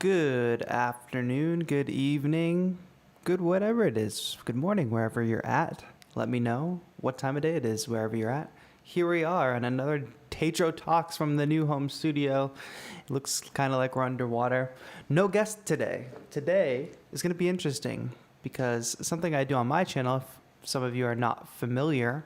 Good afternoon, good evening, good whatever it is. Good morning, wherever you're at. Let me know what time of day it is, wherever you're at. Here we are on another Tetro Talks from the new home studio. It looks kind of like we're underwater. No guest today. Today is going to be interesting because something I do on my channel, if some of you are not familiar,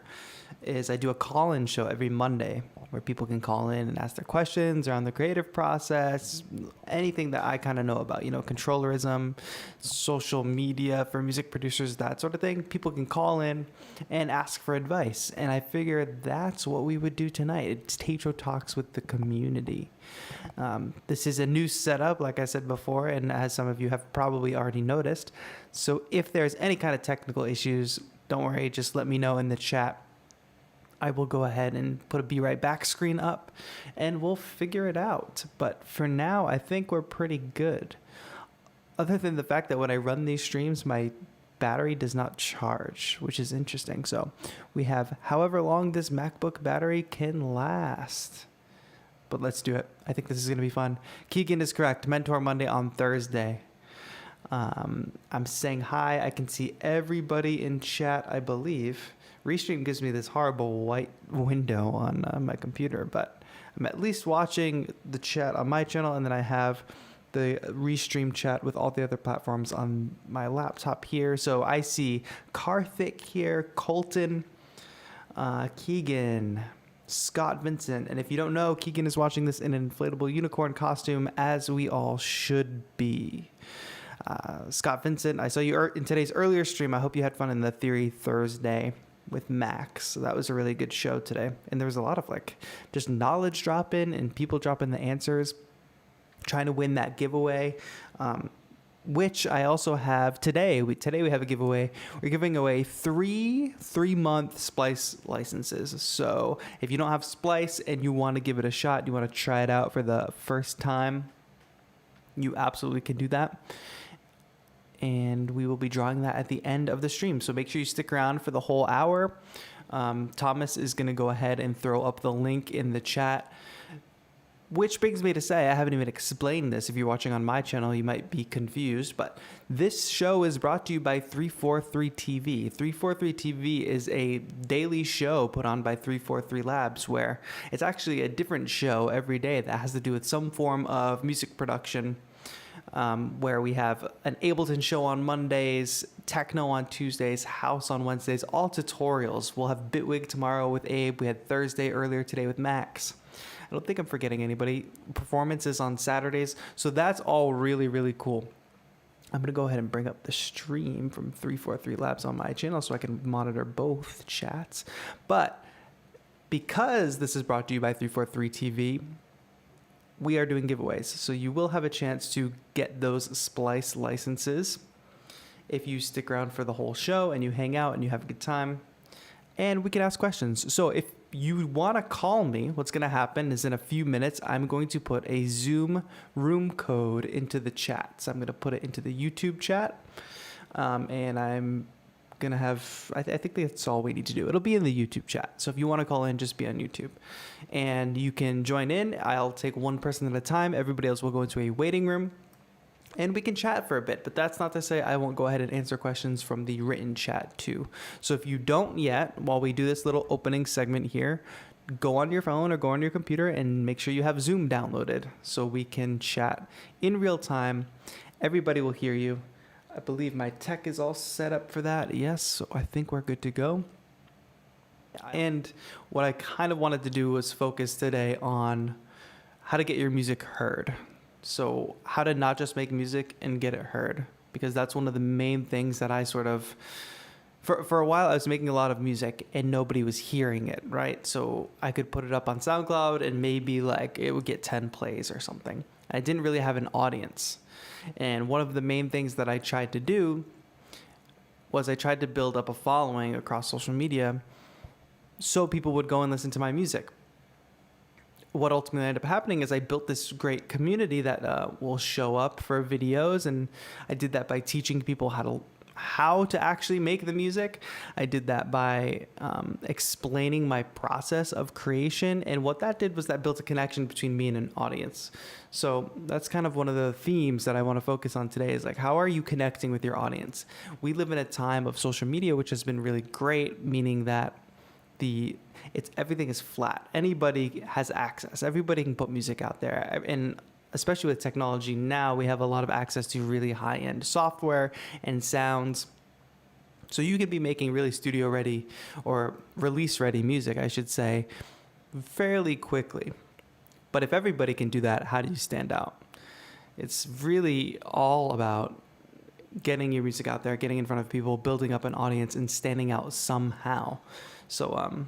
is I do a call-in show every Monday where people can call in and ask their questions around the creative process, anything that I kind of know about, controllerism, social media for music producers, that sort of thing. People can call in and ask for advice. And I figured that's what we would do tonight. It's Tetro Talks with the community. This is a new setup, like I said before, and as some of you have probably already noticed. So if there's any kind of technical issues, don't worry, just let me know in the chat. I will go ahead and put a Be Right Back screen up and we'll figure it out. But for now, I think we're pretty good. Other than the fact that when I run these streams, my battery does not charge, which is interesting. So we have however long this MacBook battery can last. But let's do it. I think this is going to be fun. Keegan is correct. Mentor Monday on Thursday. I'm saying hi. I can see everybody in chat, I believe. Restream gives me this horrible white window on my computer, but I'm at least watching the chat on my channel, and then I have the Restream chat with all the other platforms on my laptop here. So I see Karthik here, Colton, Keegan, Scott Vincent, and if you don't know, Keegan is watching this in an inflatable unicorn costume, as we all should be. Scott Vincent, I saw you in today's earlier stream. I hope you had fun in the Theory Thursday with Max. So that was a really good show today. And there was a lot of just knowledge drop in and people dropping the answers, trying to win that giveaway, which I also have today. Today we have a giveaway. We're giving away three 3-month Splice licenses. So if you don't have Splice and you want to give it a shot, you want to try it out for the first time, you absolutely can do that. And we will be drawing that at the end of the stream. So make sure you stick around for the whole hour. Thomas is going to go ahead and throw up the link in the chat, which brings me to say, I haven't even explained this. If you're watching on my channel, you might be confused, but this show is brought to you by 343 TV. 343 TV is a daily show put on by 343 Labs, where it's actually a different show every day that has to do with some form of music production. Where we have an Ableton show on Mondays, techno on Tuesdays, house on Wednesdays, all tutorials. We'll have Bitwig tomorrow with Abe. We had Thursday earlier today with Max. I don't think I'm forgetting anybody. Performances on Saturdays. So that's all really, really cool. I'm going to go ahead and bring up the stream from 343 Labs on my channel so I can monitor both chats. But because this is brought to you by 343 TV, we are doing giveaways. So you will have a chance to get those Splice licenses if you stick around for the whole show and you hang out and you have a good time. And we can ask questions. So if you want to call me, what's going to happen is in a few minutes, I'm going to put a Zoom room code into the chat. So I'm going to put it into the YouTube chat. And I'm going to have, I think that's all we need to do. It'll be in the YouTube chat. So if you want to call in, just be on YouTube. And you can join in. I'll take one person at a time. Everybody else will go into a waiting room. And we can chat for a bit, but that's not to say I won't go ahead and answer questions from the written chat too. So if you don't yet, while we do this little opening segment here, go on your phone or go on your computer and make sure you have Zoom downloaded so we can chat in real time. Everybody will hear you. I believe my tech is all set up for that. Yes, so I think we're good to go. And what I kind of wanted to do was focus today on how to get your music heard. So how to not just make music and get it heard, because that's one of the main things that I sort of, for a while I was making a lot of music and nobody was hearing it, right? So I could put it up on SoundCloud and maybe it would get 10 plays or something. I didn't really have an audience. And one of the main things that I tried to do was I tried to build up a following across social media so people would go and listen to my music. What ultimately ended up happening is I built this great community that will show up for videos, and I did that by teaching people how to how to actually make the music. I did that by explaining my process of creation, and what that did was that built a connection between me and an audience. So that's kind of one of the themes that I want to focus on today, is like, how are you connecting with your audience? We live in a time of social media, which has been really great, meaning that everything is flat. Anybody has access. Everybody can put music out there, and especially with technology now, we have a lot of access to really high-end software and sounds. So you could be making really studio-ready or release-ready music, I should say, fairly quickly. But if everybody can do that, how do you stand out? It's really all about getting your music out there, getting in front of people, building up an audience, and standing out somehow. So,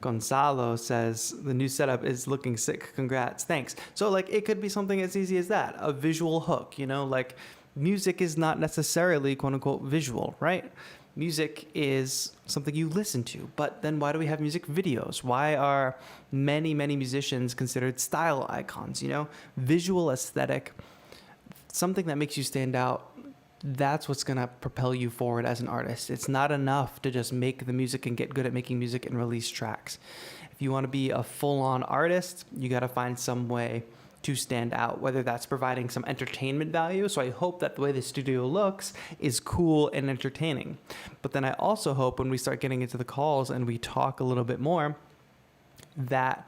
Gonzalo says, the new setup is looking sick. Congrats. Thanks. So like, it could be something as easy as that. A visual hook, like music is not necessarily quote unquote visual, right? Music is something you listen to, but then why do we have music videos? Why are many musicians considered style icons? Visual aesthetic, something that makes you stand out. That's what's going to propel you forward as an artist. It's not enough to just make the music and get good at making music and release tracks. If you want to be a full-on artist, you got to find some way to stand out, whether that's providing some entertainment value. So I hope that the way the studio looks is cool and entertaining. But then I also hope when we start getting into the calls and we talk a little bit more, that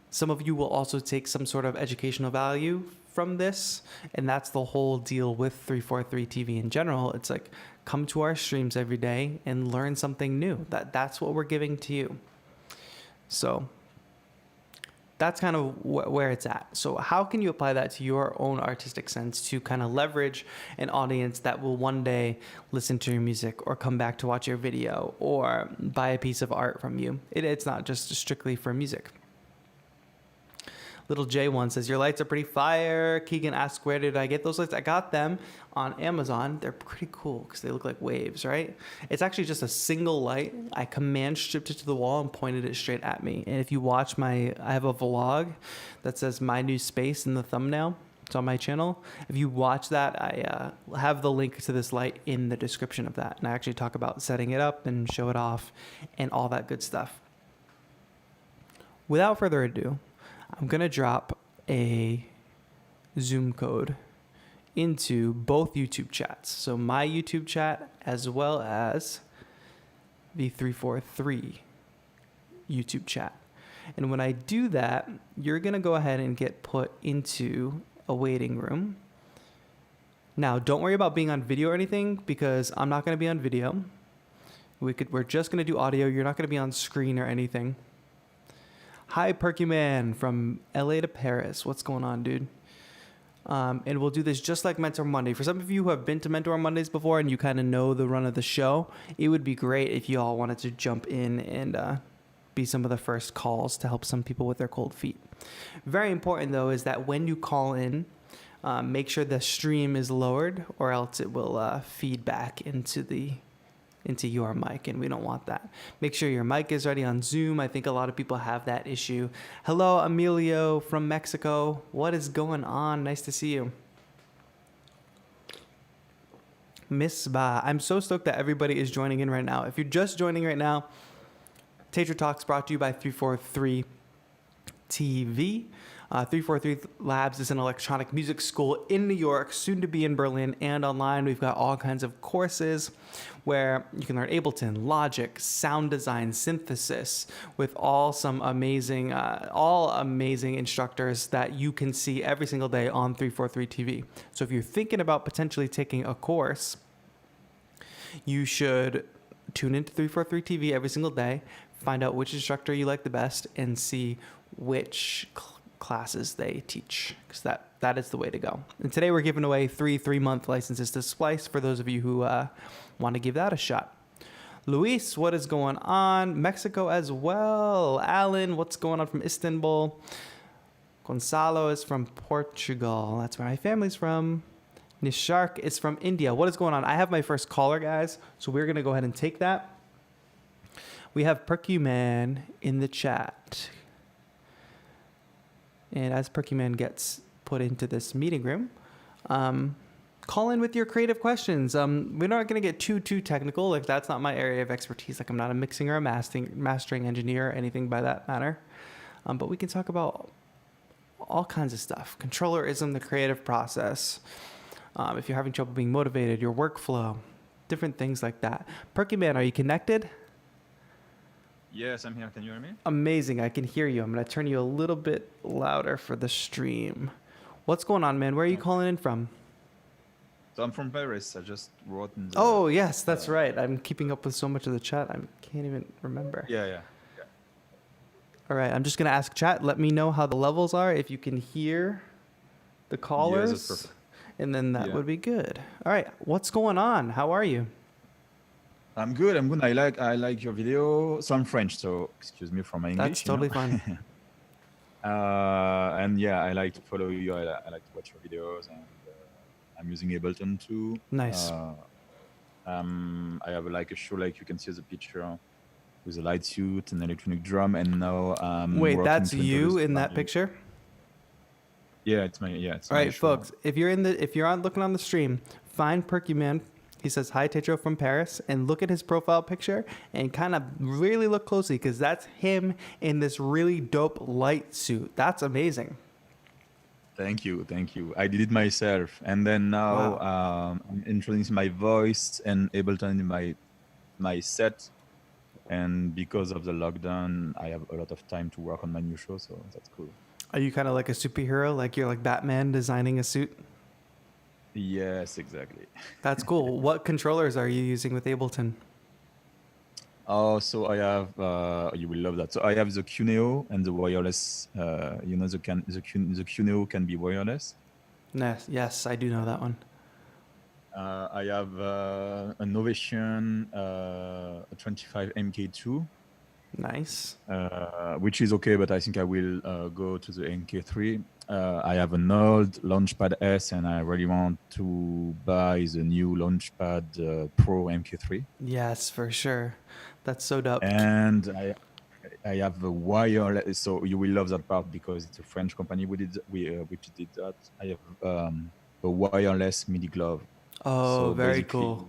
some of you will also take some sort of educational value from this. And that's the whole deal with 343 TV in general. It's like, come to our streams every day and learn something new. That's what we're giving to you. So that's kind of where it's at. So how can you apply that to your own artistic sense to kind of leverage an audience that will one day listen to your music or come back to watch your video or buy a piece of art from you? It's not just strictly for music. Little J1 says, your lights are pretty fire. Keegan asks, where did I get those lights? I got them on Amazon. They're pretty cool because they look like waves, right? It's actually just a single light. I command stripped it to the wall and pointed it straight at me. And if you watch I have a vlog that says my new space in the thumbnail. It's on my channel. If you watch that, I have the link to this light in the description of that. And I actually talk about setting it up and show it off and all that good stuff. Without further ado, I'm going to drop a Zoom code into both YouTube chats. So my YouTube chat as well as the 343 YouTube chat. And when I do that, you're going to go ahead and get put into a waiting room. Now, don't worry about being on video or anything because I'm not going to be on video. We're just going to do audio. You're not going to be on screen or anything. Hi, Perky Man from LA to Paris. What's going on, dude? And we'll do this just like Mentor Monday. For some of you who have been to Mentor Mondays before and you kind of know the run of the show, it would be great if you all wanted to jump in and be some of the first calls to help some people with their cold feet. Very important, though, is that when you call in, make sure the stream is lowered or else it will feed back into your mic, and we don't want that. Make sure your mic is ready on Zoom. I think a lot of people have that issue. Hello, Emilio from Mexico. What is going on? Nice to see you. Miss Ba. I'm so stoked that everybody is joining in right now. If you're just joining right now, Tetra Talks brought to you by 343 TV. 343 Labs is an electronic music school in New York, soon to be in Berlin and online. We've got all kinds of courses where you can learn Ableton, Logic, sound design, synthesis, with all amazing instructors that you can see every single day on 343 TV. So if you're thinking about potentially taking a course, you should tune into 343 TV every single day, find out which instructor you like the best, and see which classes they teach, because that is the way to go. And today we're giving away 3-month licenses to Splice for those of you who want to give that a shot. Luis, what is going on? Mexico as well. Alan, what's going on from Istanbul? Gonzalo is from Portugal. That's where my family's from. Nishark is from India. What is going on? I have my first caller, guys, so we're going to go ahead and take that. We have Perkyman in the chat. And as Perkyman gets put into this meeting room, call in with your creative questions. We're not going to get too technical. Like that's not my area of expertise. Like I'm not a mixing or a mastering engineer or anything by that matter. But we can talk about all kinds of stuff. Controllerism, the creative process. If you're having trouble being motivated, your workflow, different things like that. Perky Man, are you connected? Yes, I'm here. Can you hear me? Amazing. I can hear you. I'm going to turn you a little bit louder for the stream. What's going on, man? Where are you calling in from? So I'm from Paris. I just wrote in the... Oh, yes, that's right. I'm keeping up with so much of the chat. I can't even remember. Yeah. All right. I'm just going to ask chat. Let me know how the levels are. If you can hear the callers. Yes, that's perfect. And then that would be good. All right. What's going on? How are you? I'm good. I like your video. So I'm French, so excuse me for my English. That's totally fine. And yeah, I like to follow you. I like to watch your videos, and I'm using Ableton too. Nice. I have like a show, like you can see the picture with a light suit and electronic drum, and now wait, that's you in that picture? Yeah, it's my All right, folks. If you're on looking on the stream, find Perky Man. He says hi, Tetro from Paris, and look at his profile picture and kind of really look closely because that's him in this really dope light suit. That's amazing. Thank you. I did it myself, and then now I'm introducing my voice and Ableton in my set. And because of the lockdown, I have a lot of time to work on my new show, so that's cool. Are you kind of like a superhero, like you're like Batman designing a suit? Yes, exactly. That's cool. What controllers are you using with Ableton? Oh, so I have, you will love that. So I have the Cuneo and the wireless, the Cuneo can be wireless. Yes, I do know that one. I have a Novation 25 MK2. Nice. Which is okay, but I think I will go to the MK3. I have an old Launchpad S, and I really want to buy the new Launchpad Pro MK3. Yes, for sure. That's so dope. And I have a wireless, so you will love that part because it's a French company which did that. I have a wireless MIDI glove. Oh, so very cool.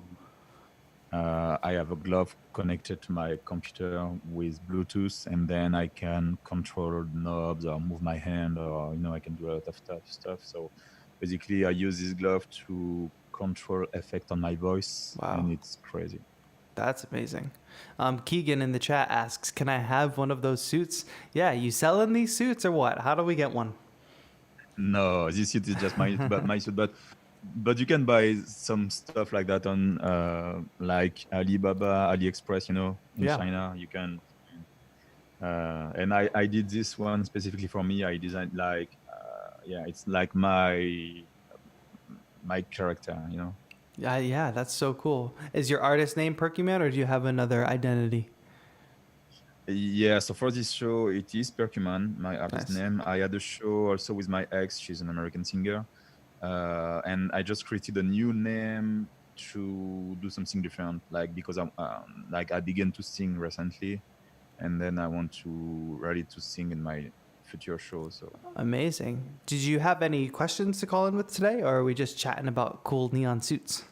I have a glove connected to my computer with Bluetooth, and then I can control knobs or move my hand, or I can do a lot of stuff. So basically, I use this glove to control effect on my voice, and it's crazy. That's amazing. Keegan in the chat asks, "Can I have one of those suits?" Yeah, you selling these suits or what? How do we get one? No, this suit is just my suit, but you can buy some stuff like that on like Alibaba, AliExpress, in China. You can. And I did this one specifically for me. I designed it's like my character, Yeah, that's so cool. Is your artist name Perky Man, or do you have another identity? Yeah, so for this show, it is Perky Man, my artist name. I had a show also with my ex. She's an American singer. And I just created a new name to do something different, because I'm I began to sing recently, and then I want to ready to sing in my future show. So amazing. Did you have any questions to call in with today, or are we just chatting about cool neon suits?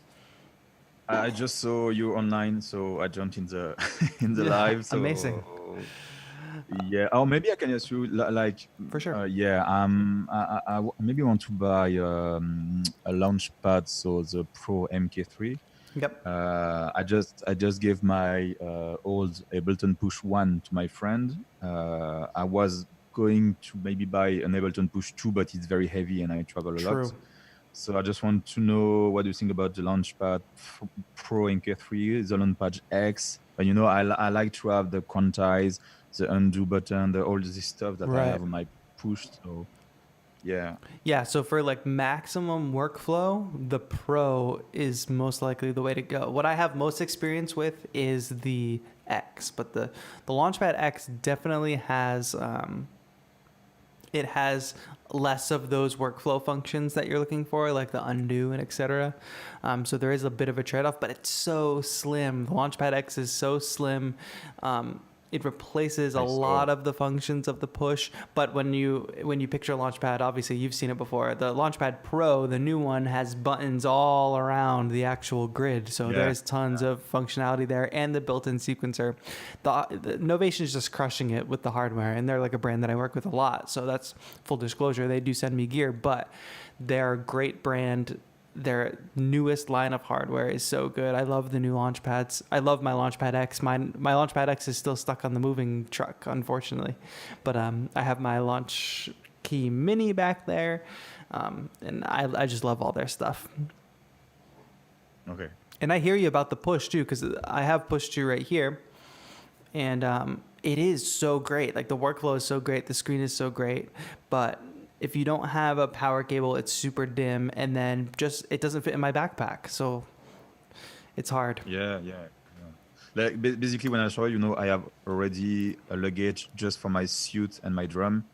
I just saw you online, so I jumped in the live. So, amazing. Yeah. Oh, maybe I can ask you, for sure. I maybe want to buy a Launchpad, so the Pro MK3. Yep. I just gave my old Ableton Push 1 to my friend. I was going to maybe buy an Ableton Push 2, but it's very heavy and I travel a lot. So I just want to know what you think about the Launchpad Pro MK3, the Launchpad X. But I like to have the quantize, the undo button, all this stuff that I have on my push. So yeah. So for maximum workflow, the Pro is most likely the way to go. What I have most experience with is the X, but the Launchpad X definitely has it has less of those workflow functions that you're looking for, like the undo and etc. So there is a bit of a trade-off, but it's so slim. The Launchpad X is so slim. It replaces a I saw. lot of the functions of the push, but when you picture Launchpad, obviously you've seen it before. The Launchpad Pro, the new one, has buttons all around the actual grid, so Yeah. there's tons of functionality there, and the built-in sequencer. The Novation is just crushing it with the hardware, and they're like a brand that I work with a lot. So that's full disclosure. They do send me gear, but they're a great brand. Their newest line of hardware is so good. I love the new Launchpads. I love my Launchpad X. My Launchpad X is still stuck on the moving truck, unfortunately. But I have my Launch Key Mini back there, and I just love all their stuff. Okay. And I hear you about the push too, because I have push 2 right here, and it is so great. Like the workflow is so great, the screen is so great, but if you don't have a power cable, it's super dim, and then just it doesn't fit in my backpack, so it's hard. Yeah. Like basically, when I saw, I have already a luggage just for my suit and my drum,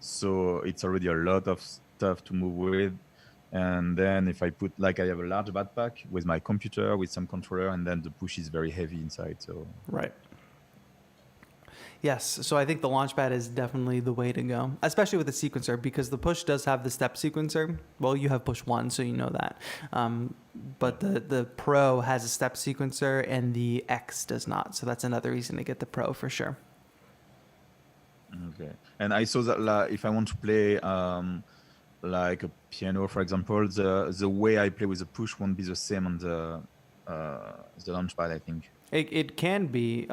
so it's already a lot of stuff to move with. And then if I put like I have a large backpack with my computer with some controller, and then the push is very heavy inside. So Right. Yes, so I think the Launchpad is definitely the way to go, especially with the sequencer, because the push does have the step sequencer. Well, you have push 1, so you know that. But the Pro has a step sequencer, and the X does not. So that's another reason to get the Pro for sure. okay. And I saw that if I want to play like a piano, for example, the way I play with the push won't be the same on the launchpad, I think. It can be.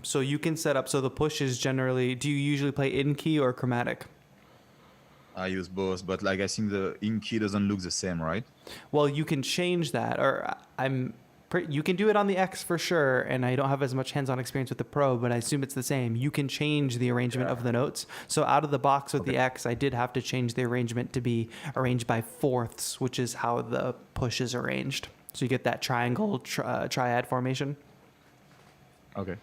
So you can set up. So the push is generally. Do you usually play in key or chromatic? I use both, but like I think the in key doesn't look the same, right? Well, you can change that, or you can do it on the X for sure. And I don't have as much hands-on experience with the Pro, but I assume it's the same. You can change the arrangement of the notes. So out of the box with the X, I did have to change the arrangement to be arranged by fourths, which is how the push is arranged. So you get that triangle triad formation. Okay.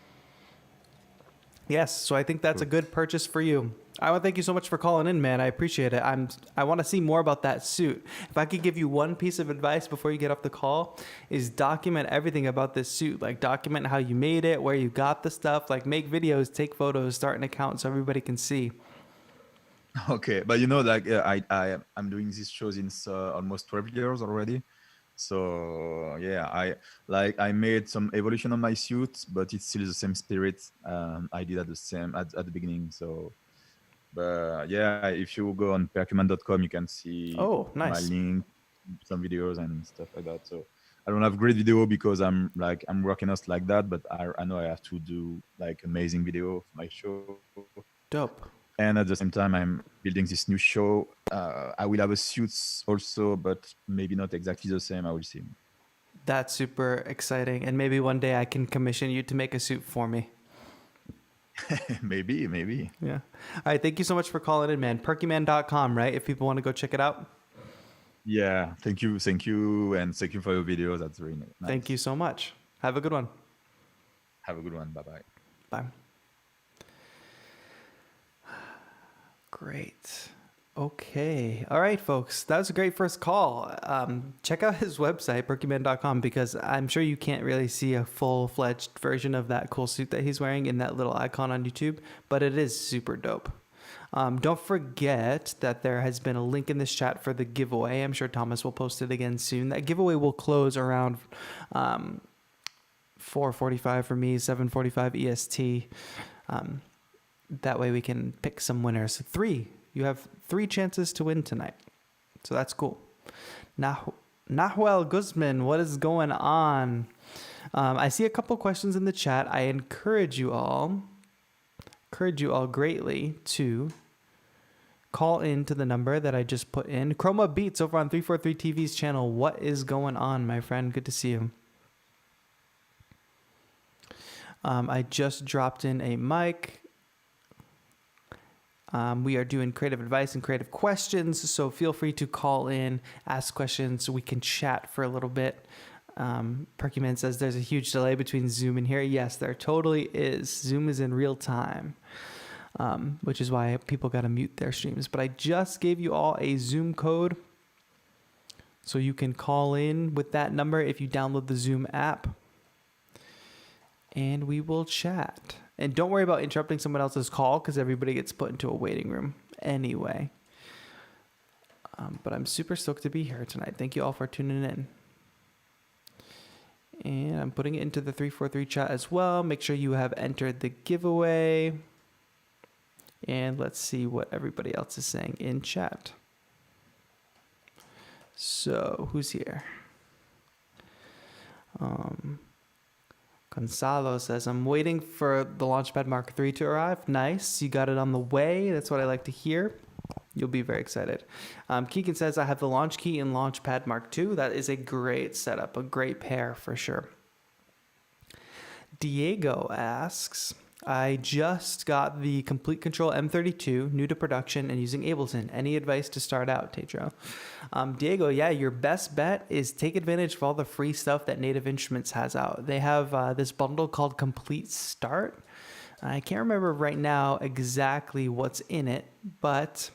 Yes, so I think that's a good purchase for you. I want to thank you so much for calling in, man. I appreciate it. I want to see more about that suit. If I could give you one piece of advice before you get off the call, is document everything about this suit. Like document how you made it, where you got the stuff. Like make videos, take photos, start an account so everybody can see. Okay, but like I'm doing these shows since almost 12 years already. So yeah, I made some evolution on my suit, but it's still the same spirit I did at the beginning. So, but yeah, if you go on percuman.com, you can see Oh, my nice. link, some videos and stuff like that. So I don't have great video because I'm working out like that, but I know I have to do like amazing video for my show. Dope. And at the same time, I'm building this new show. I will have a suit also, but maybe not exactly the same. I will see. That's super exciting. And maybe one day I can commission you to make a suit for me. Maybe. Yeah. All right. Thank you so much for calling in, man. Perkyman.com, right? If people want to go check it out. Yeah. Thank you. And thank you for your video. That's very nice. Thank you so much. Have a good one. Have a good one. Bye-bye. Bye. Great. Okay. All right, folks. That was a great first call. Check out his website, perkyman.com, because I'm sure you can't really see a full-fledged version of that cool suit that he's wearing in that little icon on YouTube, but it is super dope. Don't forget that there has been a link in this chat for the giveaway. I'm sure Thomas will post it again soon. That giveaway will close around 4:45 for me, 7:45 EST. That way we can pick some winners. You have 3 chances to win tonight. So that's cool. Nahuel Guzman, what is going on? I see a couple questions in the chat. I encourage you all greatly to call in to the number that I just put in. Chroma Beats over on 343 TV's channel. What is going on, my friend? Good to see you. I just dropped in a mic. We are doing creative advice and creative questions, so feel free to call in, ask questions, so we can chat for a little bit. Perkyman says there's a huge delay between Zoom and here. Yes, there totally is. Zoom is in real time, which is why people got to mute their streams. But I just gave you all a Zoom code, so you can call in with that number if you download the Zoom app, and we will chat. And don't worry about interrupting someone else's call because everybody gets put into a waiting room anyway. But I'm super stoked to be here tonight. Thank you all for tuning in. And I'm putting it into the 343 chat as well. Make sure you have entered the giveaway. And let's see what everybody else is saying in chat. So, who's here? Gonzalo says, I'm waiting for the Launchpad Mark III to arrive. Nice. You got it on the way. That's what I like to hear. You'll be very excited. Keegan says, I have the Launch Key and Launchpad Mark II. That is a great setup, a great pair for sure. Diego asks, I just got the Complete Control M32, new to production and using Ableton. Any advice to start out, Tetro? Diego, yeah, your best bet is take advantage of all the free stuff that Native Instruments has out. They have this bundle called Complete Start. I can't remember right now exactly what's in it, but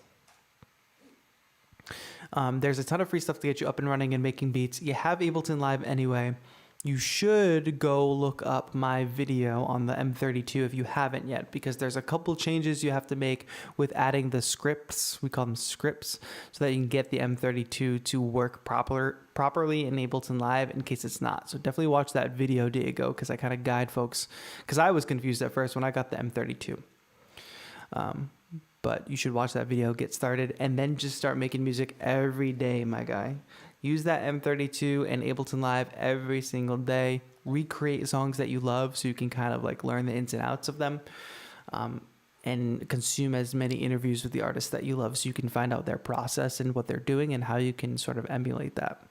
there's a ton of free stuff to get you up and running and making beats. You have Ableton Live anyway. You should go look up my video on the M32 if you haven't yet, because there's a couple changes you have to make with adding the scripts. We call them scripts, so that you can get the M32 to work properly in Ableton Live in case it's not. So definitely watch that video, Diego, because I kind of guide folks, because I was confused at first when I got the M32. But you should watch that video, get started, and then just start making music every day, my guy. Use that M32 and Ableton Live every single day. Recreate songs that you love so you can kind of like learn the ins and outs of them, and consume as many interviews with the artists that you love so you can find out their process and what they're doing and how you can sort of emulate that.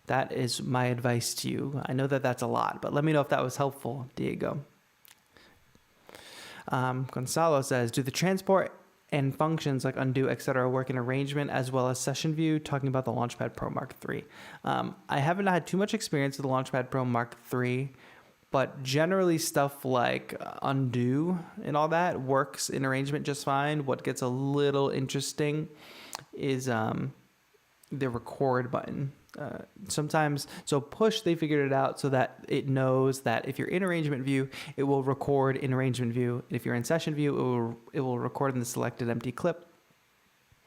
That is my advice to you. I know that that's a lot, but let me know if that was helpful, Diego. Gonzalo says, do the transport and functions like undo, etc. work in arrangement as well as session view, talking about the Launchpad Pro Mark III. I haven't had too much experience with the Launchpad Pro Mark III, but generally stuff like undo and all that works in arrangement just fine. What gets a little interesting is the record button. Sometimes, so push, they figured it out so that it knows that if you're in arrangement view, it will record in arrangement view. If you're in session view, it will record in the selected empty clip.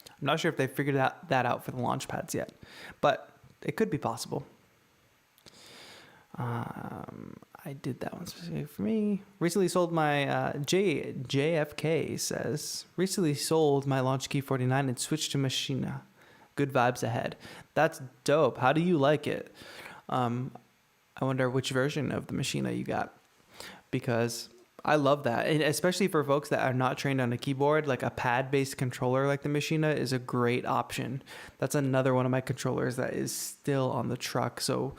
I'm not sure if they figured that out for the launch pads yet, but it could be possible. I did that one specifically for me. Recently sold my, JFK says, recently sold my Launch Key 49 and switched to Machina. Good vibes ahead. That's dope. How do you like it? I wonder which version of the Machina you got, because I love that. And especially for folks that are not trained on a keyboard, like a pad-based controller like the Machina is a great option. That's another one of my controllers that is still on the truck. So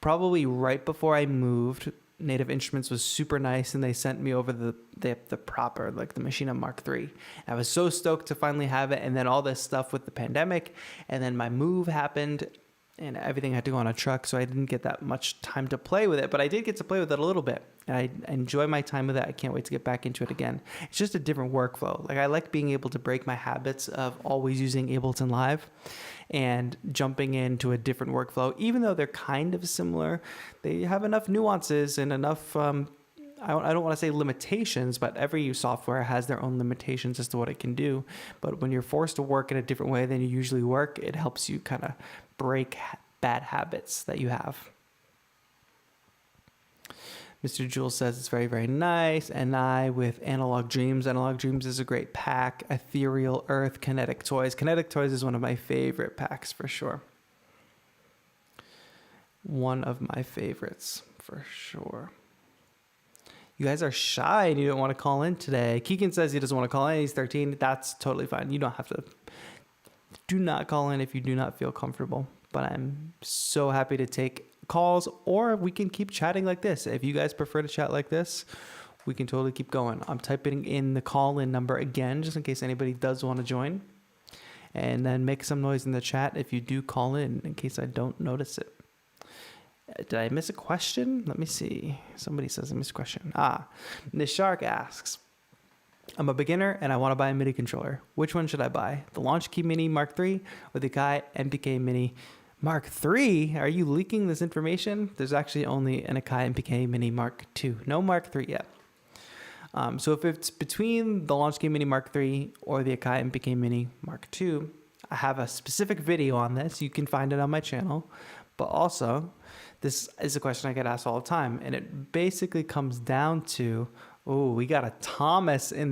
probably right before I moved, Native Instruments was super nice and they sent me over the proper, like the Machina Mark III. I was so stoked to finally have it, and then all this stuff with the pandemic, and then my move happened and everything had to go on a truck, so I didn't get that much time to play with it, but I did get to play with it a little bit, and I enjoy my time with it. I can't wait to get back into it again. It's just a different workflow. Like, I like being able to break my habits of always using Ableton Live and jumping into a different workflow. Even though they're kind of similar, they have enough nuances and enough, I don't want to say limitations, but every software has their own limitations as to what it can do. But when you're forced to work in a different way than you usually work, it helps you kind of break bad habits that you have. Mr. Jules says it's very, very nice. And I with Analog Dreams. Analog Dreams is a great pack. Ethereal Earth, Kinetic Toys. Kinetic Toys is one of my favorite packs for sure. One of my favorites for sure. You guys are shy and you don't want to call in today. Keegan says he doesn't want to call in. He's 13. That's totally fine. You don't have to. Do not call in if you do not feel comfortable. But I'm so happy to take calls, or we can keep chatting like this. If you guys prefer to chat like this, we can totally keep going. I'm typing in the call-in number again, just in case anybody does want to join. And then make some noise in the chat if you do call in case I don't notice it. Did I miss a question? Let me see. Somebody says I missed a question. Nishark asks, I'm a beginner and I want to buy a MIDI controller. Which one should I buy? The Launch Key Mini Mark III or the Akai MPK Mini Mark III? Are you leaking this information? There's actually only an Akai MPK Mini Mark II. No Mark III yet. So if it's between the Launch Key Mini Mark III or the Akai MPK Mini Mark II, I have a specific video on this. You can find it on my channel. But also, this is a question I get asked all the time, and it basically comes down to, oh, we got a Thomas in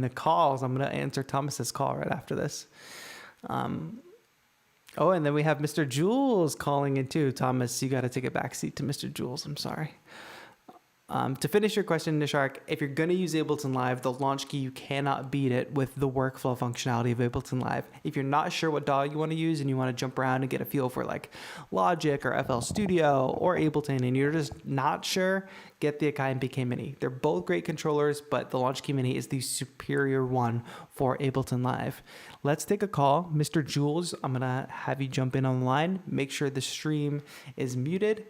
the calls. I'm gonna answer Thomas's call right after this. Oh, and then we have Mr. Jules calling in too. Thomas, you got to take a backseat to Mr. Jules. I'm sorry. To finish your question, Nishark, if you're going to use Ableton Live, the launch key, you cannot beat it with the workflow functionality of Ableton Live. If you're not sure what DAW you want to use and you want to jump around and get a feel for like Logic or FL Studio or Ableton and you're just not sure, get the Akai and BK Mini. They're both great controllers, but the Launch Key Mini is the superior one for Ableton Live. Let's take a call. Mr. Jules, I'm going to have you jump in on the line. Make sure the stream is muted.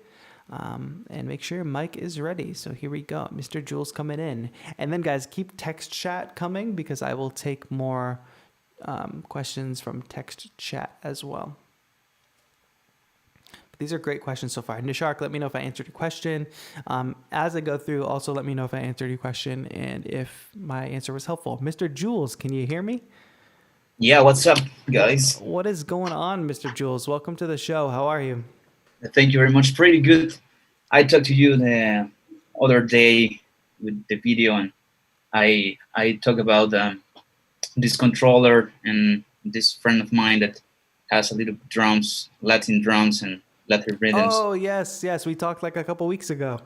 And make sure your mic is ready. So here we go. Mr. Jules coming in. And then, guys, keep text chat coming because I will take more questions from text chat as well. But these are great questions so far. Nishark, let me know if I answered your question. As I go through, also let me know if I answered your question and if my answer was helpful. Mr. Jules, can you hear me? Yeah, what's up, guys? What is going on, Mr. Jules? Welcome to the show. How are you? Thank you very much. Pretty good. I talked to you the other day with the video, and I talk about this controller and this friend of mine that has a little drums, Latin drums and Latin rhythms. Oh, yes. We talked like a couple weeks ago.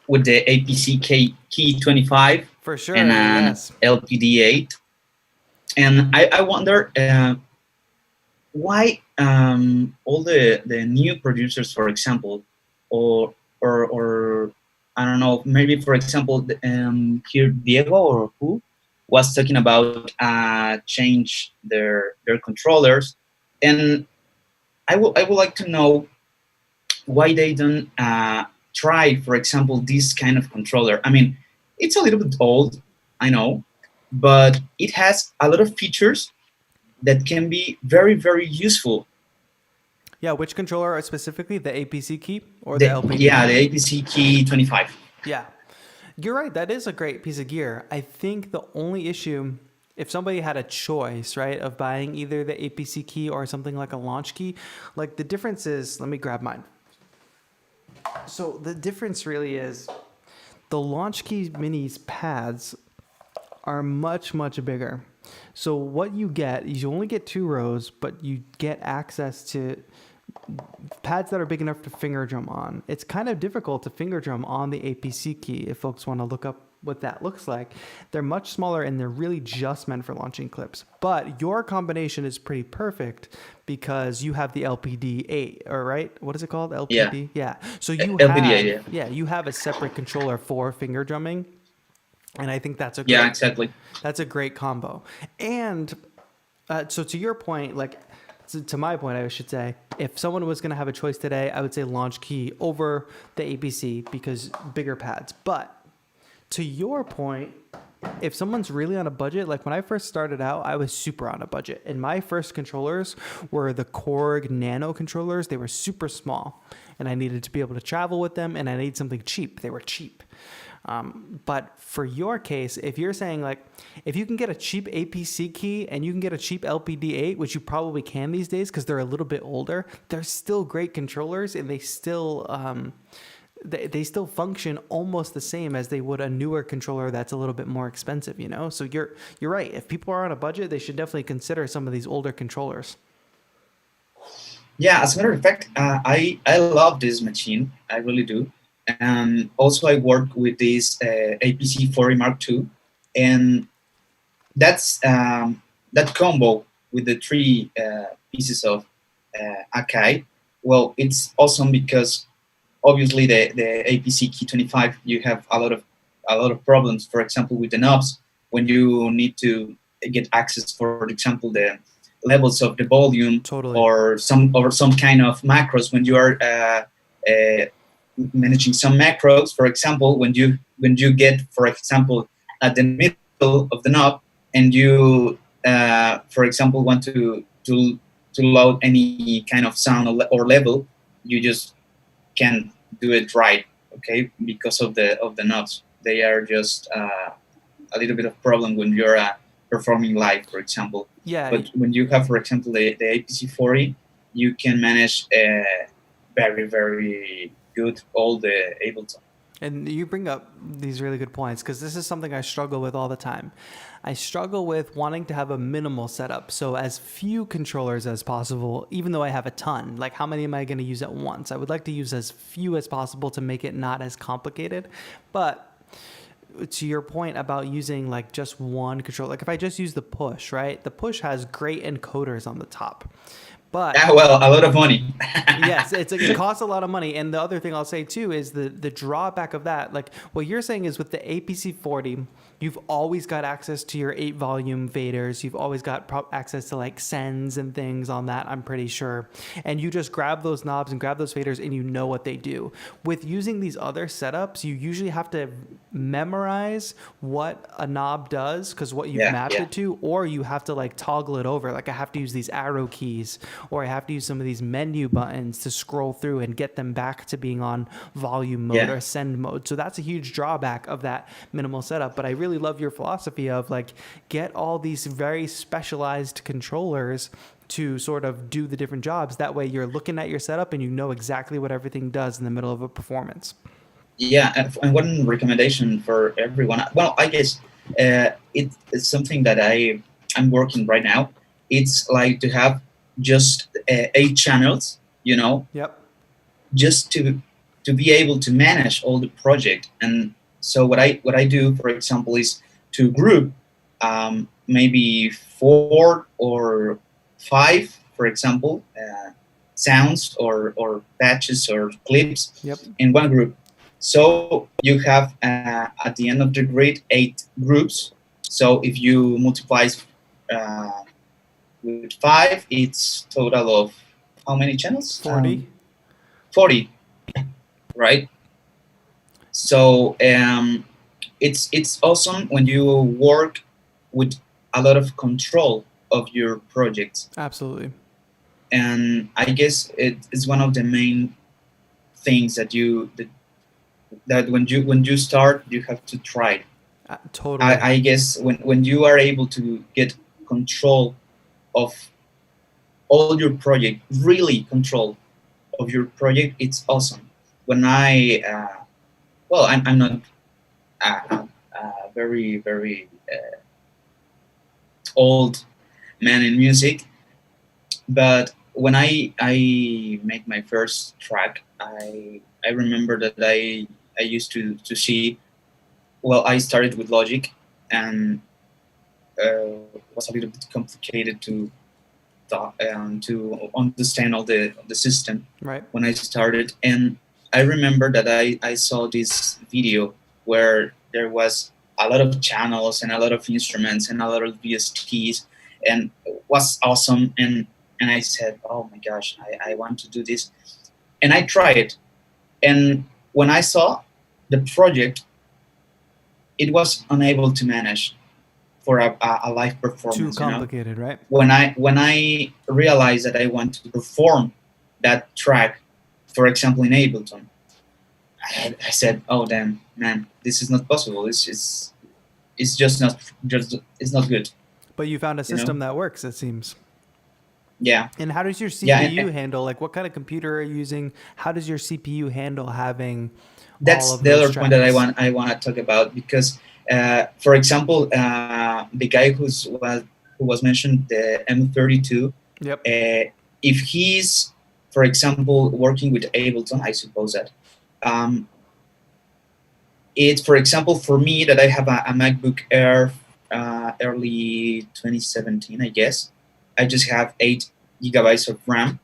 With the APC Key 25. For sure, and an yes. LPD8. And I wonder why all the new producers, for example, or I don't know, maybe for example, here Diego or who was talking about change their controllers, and I would like to know why they don't try, for example, this kind of controller. I mean, it's a little bit old, I know, but it has a lot of features that can be very, very useful. Yeah, which controller specifically? The APC key or the LPD? Yeah, the APC Key 25. Yeah, you're right. That is a great piece of gear. I think the only issue, if somebody had a choice, right, of buying either the APC key or something like a launch key, like the difference is, let me grab mine. So the difference really is the Launch Key Mini's pads are much, much bigger. So what you get is you only get 2 rows, but you get access to pads that are big enough to finger drum on. It's kind of difficult to finger drum on the APC key if folks want to look up what that looks like. They're much smaller and they're really just meant for launching clips. But your combination is pretty perfect because you have the LPD8, or right? What is it called? LPD? Yeah. So you LPD8, have, yeah, you have a separate controller for finger drumming. And I think that's a great, exactly. That's a great combo. And so to your point, like to my point, I should say, if someone was going to have a choice today, I would say Launch Key over the APC because bigger pads. But to your point, if someone's really on a budget, like when I first started out, I was super on a budget. And my first controllers were the Korg Nano controllers. They were super small. And I needed to be able to travel with them. And I needed something cheap. They were cheap. But for your case, if you're saying like, if you can get a cheap APC key and you can get a cheap LPD8, which you probably can these days because they're a little bit older, they're still great controllers and they still they still function almost the same as they would a newer controller that's a little bit more expensive, you know? So you're right. If people are on a budget, they should definitely consider some of these older controllers. Yeah, as a matter of fact, I love this machine. I really do. And also I work with this APC 40 Mark II, and that's that combo with the 3 pieces of Akai. Well, it's awesome because obviously the APC Key 25, you have a lot of problems. For example, with the knobs, when you need to get access, for example, the levels of the volume, totally. or some kind of macros when you are managing some macros. For example, when you get, for example, at the middle of the knob and you for example want to load any kind of sound or level, you just can't do it right, okay, because of the knobs. They are just a little bit of problem when you're performing live, for example. Yeah. But when you have, for example, the APC 40, you can manage very, very good all the Ableton. And you bring up these really good points because this is something I struggle with all the time. I struggle with wanting to have a minimal setup. So as few controllers as possible, even though I have a ton. Like how many am I going to use at once? I would like to use as few as possible to make it not as complicated. But to your point about using like just one controller, like if I just use the push, right? The push has great encoders on the top. But well, a lot of money. yes, it costs a lot of money. And the other thing I'll say too is the drawback of that, like what you're saying is with the APC 40, you've always got access to your 8 volume faders. You've always got access to like sends and things on that, I'm pretty sure. And you just grab those knobs and grab those faders and you know what they do. With using these other setups, you usually have to memorize what a knob does because what you've mapped it to, or you have to like toggle it over. Like I have to use these arrow keys, or I have to use some of these menu buttons to scroll through and get them back to being on volume mode or send mode. So that's a huge drawback of that minimal setup. But I really love your philosophy of like, get all these very specialized controllers to sort of do the different jobs. That way you're looking at your setup and you know exactly what everything does in the middle of a performance. Yeah, and one recommendation for everyone. Well, I guess it's something that I'm working right now. It's like to have just 8 channels, you know. Yep. Just to be able to manage all the project. And so what I do, for example, is to group maybe 4 or 5, for example, sounds or patches or clips in one group. So you have at the end of the grid 8 groups. So if you multiply with 5, it's total of how many channels? 40. 40, right? So it's awesome when you work with a lot of control of your projects. Absolutely. And I guess it is one of the main things that that when you start, you have to try. Totally. I guess when you are able to get control of all your project, really control of your project, it's awesome. When I'm not very, very old man in music, but when I make my first track, I remember that I used to see. Well, I started with Logic, and was a little bit complicated to understand all the system when I started. And I remember that I saw this video where there was a lot of channels and a lot of instruments and a lot of VSTs, and it was awesome. And I said, oh my gosh, I want to do this. And I tried it. And when I saw the project, it was unable to manage for a live performance. Too complicated, right? When I realized that I want to perform that track, for example, in Ableton, I said, "Oh damn, man, this is not possible. It's just not good." But you found a system that works, it seems. Yeah. And how does your CPU handle? Like, what kind of computer are you using? How does your CPU handle having? That's the other point that I want to talk about, because, for example, the guy who was mentioned, the M32. Yep. If he's, for example, working with Ableton, I suppose that it's, for example, for me that I have a MacBook Air early 2017, I guess. I just have 8 gigabytes of RAM.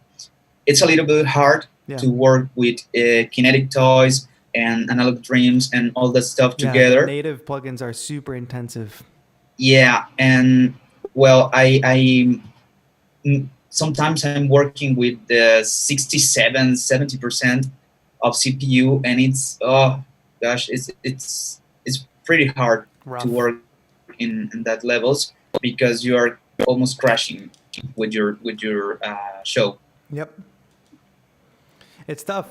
It's a little bit hard to work with Kinetic Toys and Analog Dreams and all that stuff together. Native plugins are super intensive. Yeah, and well, I sometimes I'm working with the 67-70% of CPU, and it's it's pretty hard to work in that levels, because you are almost crashing with your show. Yep. It's tough,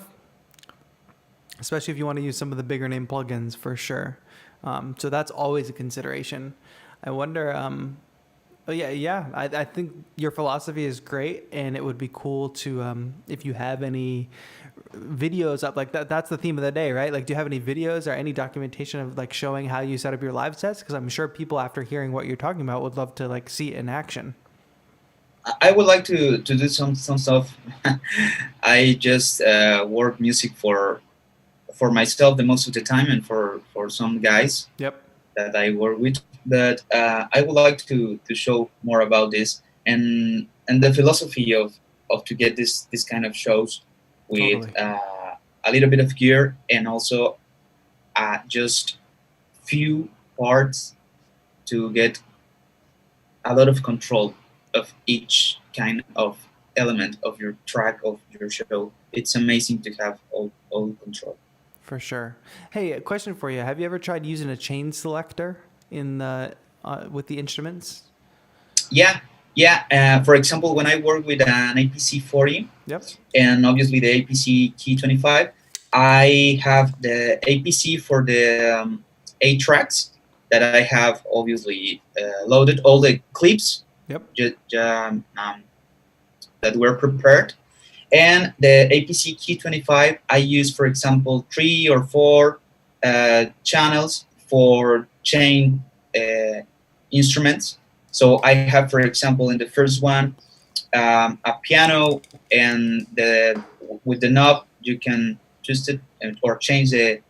especially if you want to use some of the bigger name plugins, for sure. So that's always a consideration. I wonder. Oh yeah. I think your philosophy is great, and it would be cool to if you have any videos up like that. That's the theme of the day, right? Like, do you have any videos or any documentation of like showing how you set up your live sets? Because I'm sure people, after hearing what you're talking about, would love to like see it in action. I would like to do some stuff. I just work music for myself the most of the time, and for some guys Yep. that I work with. But I would like to show more about this and the philosophy of to get this kind of shows with Totally. a little bit of gear, and also just few parts to get a lot of control of each kind of element of your track of your show. It's amazing to have all control. For sure. Hey, a question for you. Have you ever tried using a chain selector in the with the instruments? Yeah, yeah. For example, when I work with an APC 40 Yep. and obviously the APC Key 25, I have the APC for the 8 tracks that I have obviously loaded all the clips Yep. that were prepared. And the APC Key 25, I use, for example, 3 or 4 channels for chain instruments. So I have, for example, in the first one, a piano, and with the knob you can twist it or change the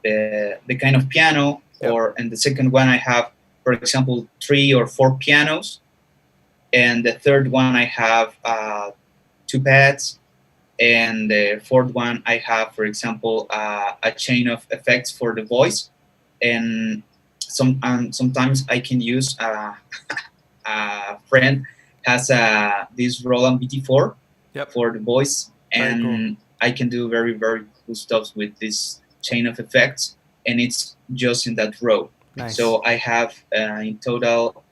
kind of piano. Yep. Or in the second one, I have, for example, 3 or 4 pianos, and the third one I have 2 pads, and the fourth one I have, for example, a chain of effects for the voice, and sometimes I can use a friend has this Roland BT4 Yep. for the voice, Very and cool. I can do very cool stuff with this chain of effects, and it's just in that row. Nice. So I have in total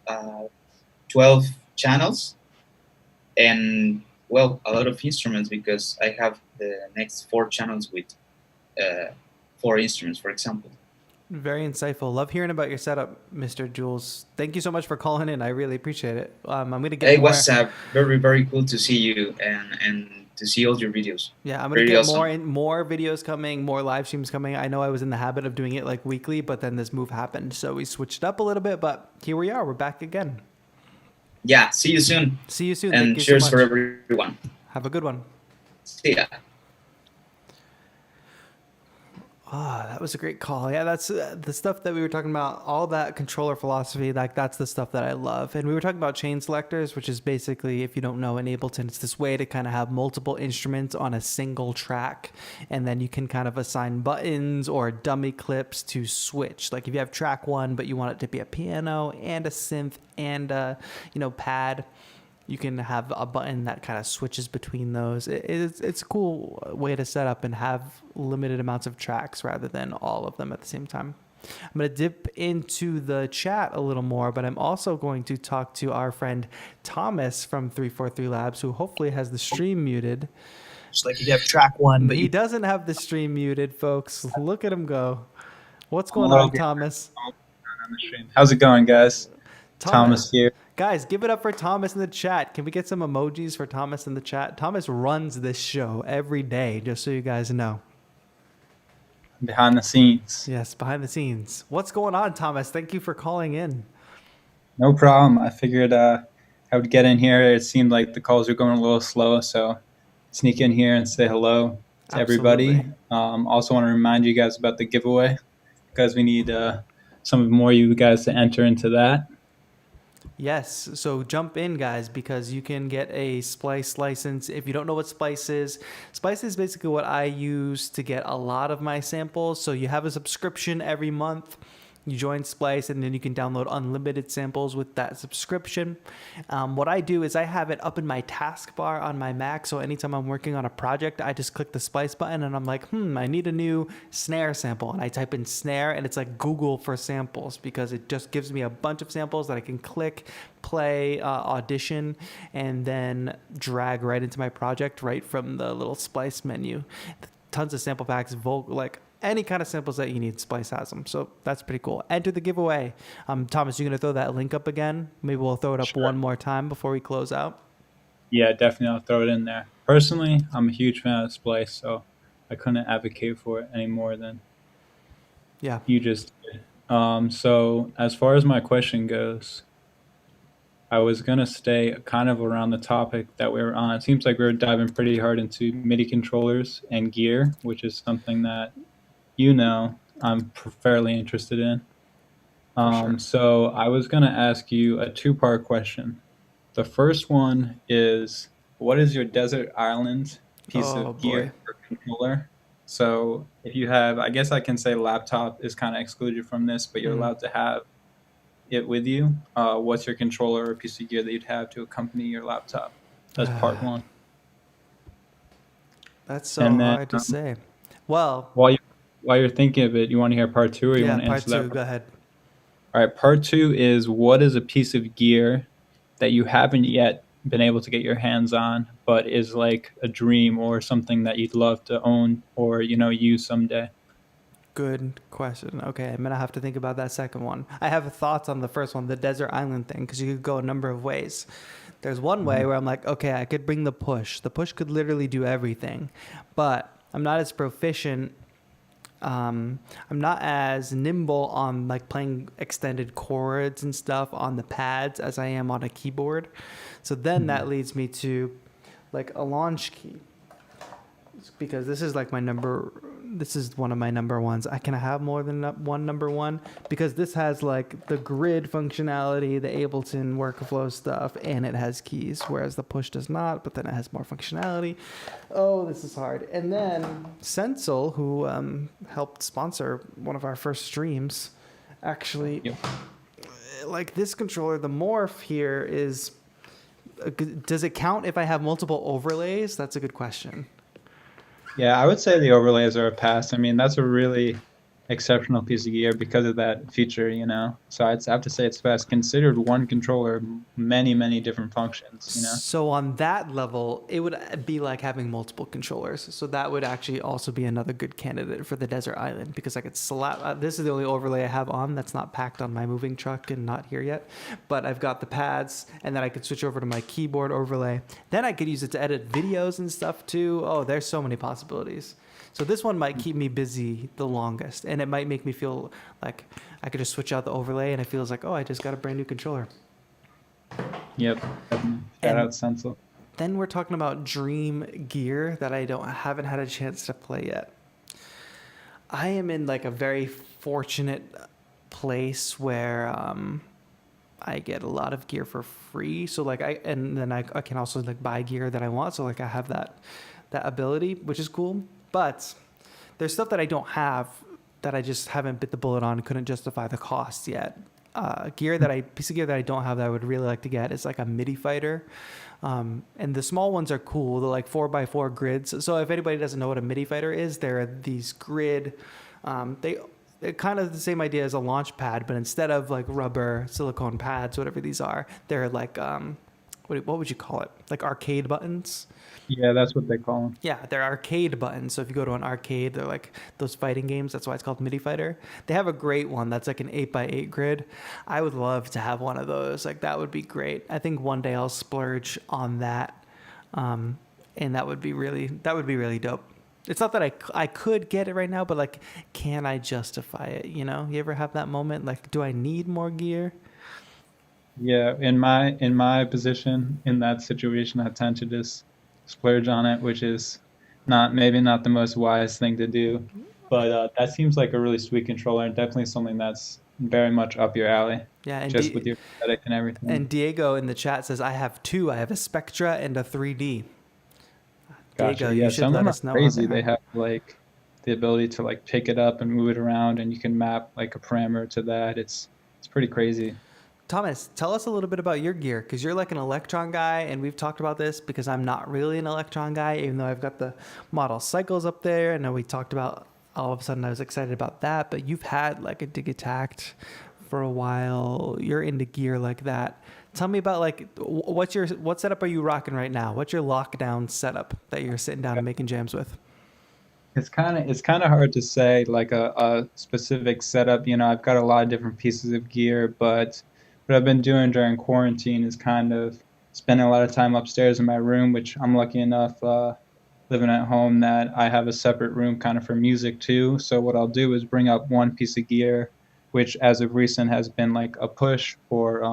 12 channels, and well, a lot of instruments, because I have the next 4 channels with 4 instruments, for example. Very insightful. Love hearing about your setup, Mr. Jules. Thank you so much for calling in. I really appreciate it. I'm going to get It more. was very cool to see you and to see all your videos. Yeah, I'm going to Very get awesome. more videos coming, more live streams coming. I know I was in the habit of doing it like weekly, but then this move happened. So we switched up a little bit, but here we are. We're back again. Yeah, see you soon. See you soon. And Thank you cheers so for much. everyone. Have a good one. See ya. Ah, that was a great call. Yeah, that's the stuff that we were talking about, all that controller philosophy, like that's the stuff that I love. And we were talking about chain selectors, which is basically, if you don't know, in Ableton, it's this way to kind of have multiple instruments on a single track. And then you can kind of assign buttons or dummy clips to switch. Like if you have track 1, but you want it to be a piano and a synth and a, pad, you can have a button that kind of switches between those. It's a cool way to set up and have limited amounts of tracks rather than all of them at the same time. I'm going to dip into the chat a little more, but I'm also going to talk to our friend Thomas from 343 Labs, who hopefully has the stream muted. Just like if you have track 1, but He doesn't have the stream muted, folks. Look at him go. What's going on, Thomas? on the stream. How's it going, guys? Thomas here. Guys, give it up for Thomas in the chat. Can we get some emojis for Thomas in the chat? Thomas runs this show every day, just so you guys know. Behind the scenes. Yes, behind the scenes. What's going on, Thomas? Thank you for calling in. No problem. I figured I would get in here. It seemed like the calls were going a little slow, so sneak in here and say hello to everybody. Also want to remind you guys about the giveaway, because we need some more of you guys to enter into that. Yes, so jump in, guys, because you can get a Splice license. If you don't know what Splice is basically what I use to get a lot of my samples. So you have a subscription every month. You join Splice, and then you can download unlimited samples with that subscription. What I do is I have it up in my taskbar on my Mac, so anytime I'm working on a project, I just click the Splice button, and I'm like, I need a new snare sample. And I type in snare, and it's like Google for samples, because it just gives me a bunch of samples that I can click, play, audition, and then drag right into my project right from the little Splice menu. Tons of sample packs, any kind of samples that you need, Splice has them. So that's pretty cool. Enter the giveaway. Thomas, you going to throw that link up again? Maybe we'll throw it up one more time before we close out. Yeah, definitely. I'll throw it in there. Personally, I'm a huge fan of Splice, so I couldn't advocate for it any more than you just did. So as far as my question goes, I was going to stay kind of around the topic that we were on. It seems like we were diving pretty hard into MIDI controllers and gear, which is something that, I'm fairly interested in. Sure. So I was going to ask you a two-part question. The first one is, what is your desert island piece of gear or controller? So if you have, I guess I can say laptop is kind of excluded from this, but you're allowed to have it with you. What's your controller or piece of gear that you'd have to accompany your laptop? That's part one. That's so hard to say. Well, while you're thinking of it, you want to hear part two, or you want to answer that? Part two, go ahead. All right, part two is, what is a piece of gear that you haven't yet been able to get your hands on, but is like a dream or something that you'd love to own or, use someday? Good question. Okay, I'm going to have to think about that second one. I have thoughts on the first one, the desert island thing, because you could go a number of ways. There's one way where I'm like, okay, I could bring the push. The push could literally do everything, but I'm not as proficient. I'm not as nimble on like playing extended chords and stuff on the pads as I am on a keyboard. So then that leads me to like a launch key, because this is like this is one of my number ones. I can have more than one number one, because this has like the grid functionality, the Ableton workflow stuff, and it has keys, whereas the push does not, but then it has more functionality. Oh, this is hard. And then Sensel, who helped sponsor one of our first streams, actually, like this controller, the Morph here is, does it count if I have multiple overlays? That's a good question. Yeah, I would say the overlays are a pass. I mean, that's a really exceptional piece of gear because of that feature, So I'd have to say it's best. Considered one controller, many, many different functions, So on that level, it would be like having multiple controllers. So that would actually also be another good candidate for the desert island, because I could slap. This is the only overlay I have on that's not packed on my moving truck and not here yet. But I've got the pads, and then I could switch over to my keyboard overlay. Then I could use it to edit videos and stuff too. Oh, there's so many possibilities. So this one might keep me busy the longest, and it might make me feel like I could just switch out the overlay, and it feels like, oh, I just got a brand new controller. Yep. Shout out Sensel. Then we're talking about dream gear that I haven't had a chance to play yet. I am in like a very fortunate place where I get a lot of gear for free. So like I can also like buy gear that I want. So like I have that ability, which is cool. But there's stuff that I don't have that I just haven't bit the bullet on, couldn't justify the cost yet. Piece of gear that I don't have that I would really like to get is like a MIDI fighter. And the small ones are cool. They're like 4x4 grids. So if anybody doesn't know what a MIDI fighter is, they're these grid, they're kind of the same idea as a launch pad, but instead of like rubber, silicone pads, whatever these are, they're like, what would you call it? Like arcade buttons? Yeah, that's what they call them. Yeah, they're arcade buttons. So if you go to an arcade, they're like those fighting games. That's why it's called MIDI Fighter. They have a great one that's like an 8x8 grid. I would love to have one of those. Like that would be great. I think one day I'll splurge on that, and that would be really dope. It's not that I could get it right now, but like, can I justify it? You ever have that moment? Like, do I need more gear? Yeah, in my position, in that situation, I tend to just splurge on it, which is maybe not the most wise thing to do, but that seems like a really sweet controller, and definitely something that's very much up your alley. Yeah, and just with your aesthetic and everything. And Diego in the chat says, I have two. I have a Spectra and a 3D. Gotcha. Diego, yeah, you should some let of them us know. are crazy. They have like the ability to like pick it up and move it around, and you can map like a parameter to that. It's pretty crazy. Thomas, tell us a little bit about your gear, because you're like an Electron guy, and we've talked about this because I'm not really an Electron guy, even though I've got the model cycles up there. I know we talked about, all of a sudden I was excited about that, but you've had like a Digitact for a while. You're into gear like that. Tell me about like, what setup are you rocking right now? What's your lockdown setup that you're sitting down and making jams with? It's kind of hard to say like a specific setup. I've got a lot of different pieces of gear, but what I've been doing during quarantine is kind of spending a lot of time upstairs in my room, which I'm lucky enough living at home that I have a separate room kind of for music too. So what I'll do is bring up one piece of gear, which as of recent has been like a push for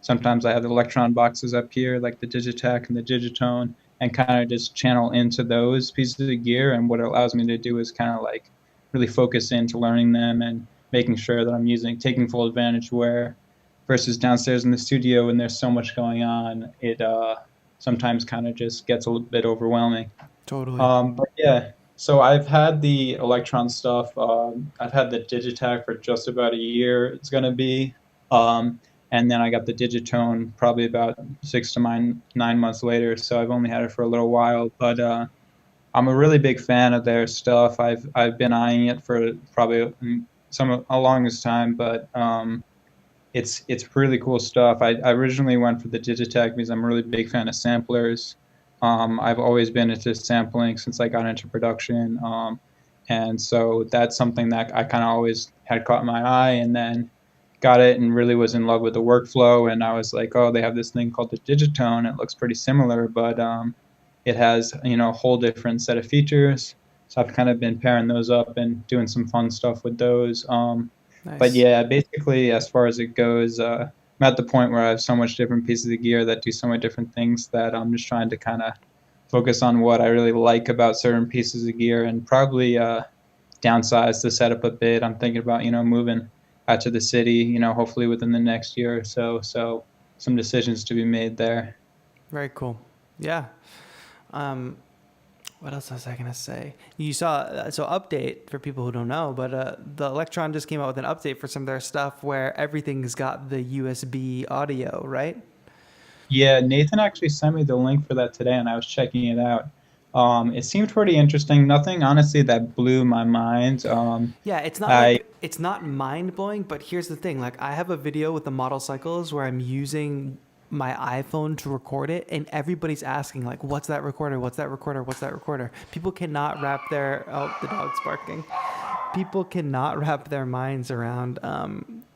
sometimes I have the Electron boxes up here, like the Digitech and the Digitone, and kind of just channel into those pieces of gear. And what it allows me to do is kind of like really focus into learning them and making sure that I'm taking full advantage where versus downstairs in the studio when there's so much going on, it sometimes kind of just gets a little bit overwhelming. Totally. But yeah, so I've had the Electron stuff. I've had the Digitech for just about a year. It's going to be. Um, and then I got the Digitone probably about 6 to 9 months later. So I've only had it for a little while, but I'm a really big fan of their stuff. I've been eyeing it for probably a longest time, but it's really cool stuff. I originally went for the Digitech because I'm a really big fan of samplers. I've always been into sampling since I got into production, and so that's something that I kind of always had caught my eye, and then got it and really was in love with the workflow. And I was like, oh, they have this thing called the Digitone. It looks pretty similar, but it has a whole different set of features. So I've kind of been pairing those up and doing some fun stuff with those. But Nice. yeah, basically, as far as it goes, I'm at the point where I have so much different pieces of gear that do so many different things that I'm just trying to kind of focus on what I really like about certain pieces of gear and probably downsize the setup a bit. I'm thinking about, moving out to the city, hopefully within the next year or so. So some decisions to be made there. Very cool. Yeah. Um, what else was I gonna say? You saw so update for people who don't know, but the Electron just came out with an update for some of their stuff where everything's got the USB audio, right? Yeah, Nathan actually sent me the link for that today, and I was checking it out. It seemed pretty interesting. Nothing, honestly, that blew my mind. Yeah, it's not I like it's not mind blowing, but here's the thing. Like I have a video with the model cycles where I'm using my iPhone to record it and everybody's asking like what's that recorder? What's that recorder? What's that recorder? People cannot wrap their the dog's barking. People cannot wrap their minds around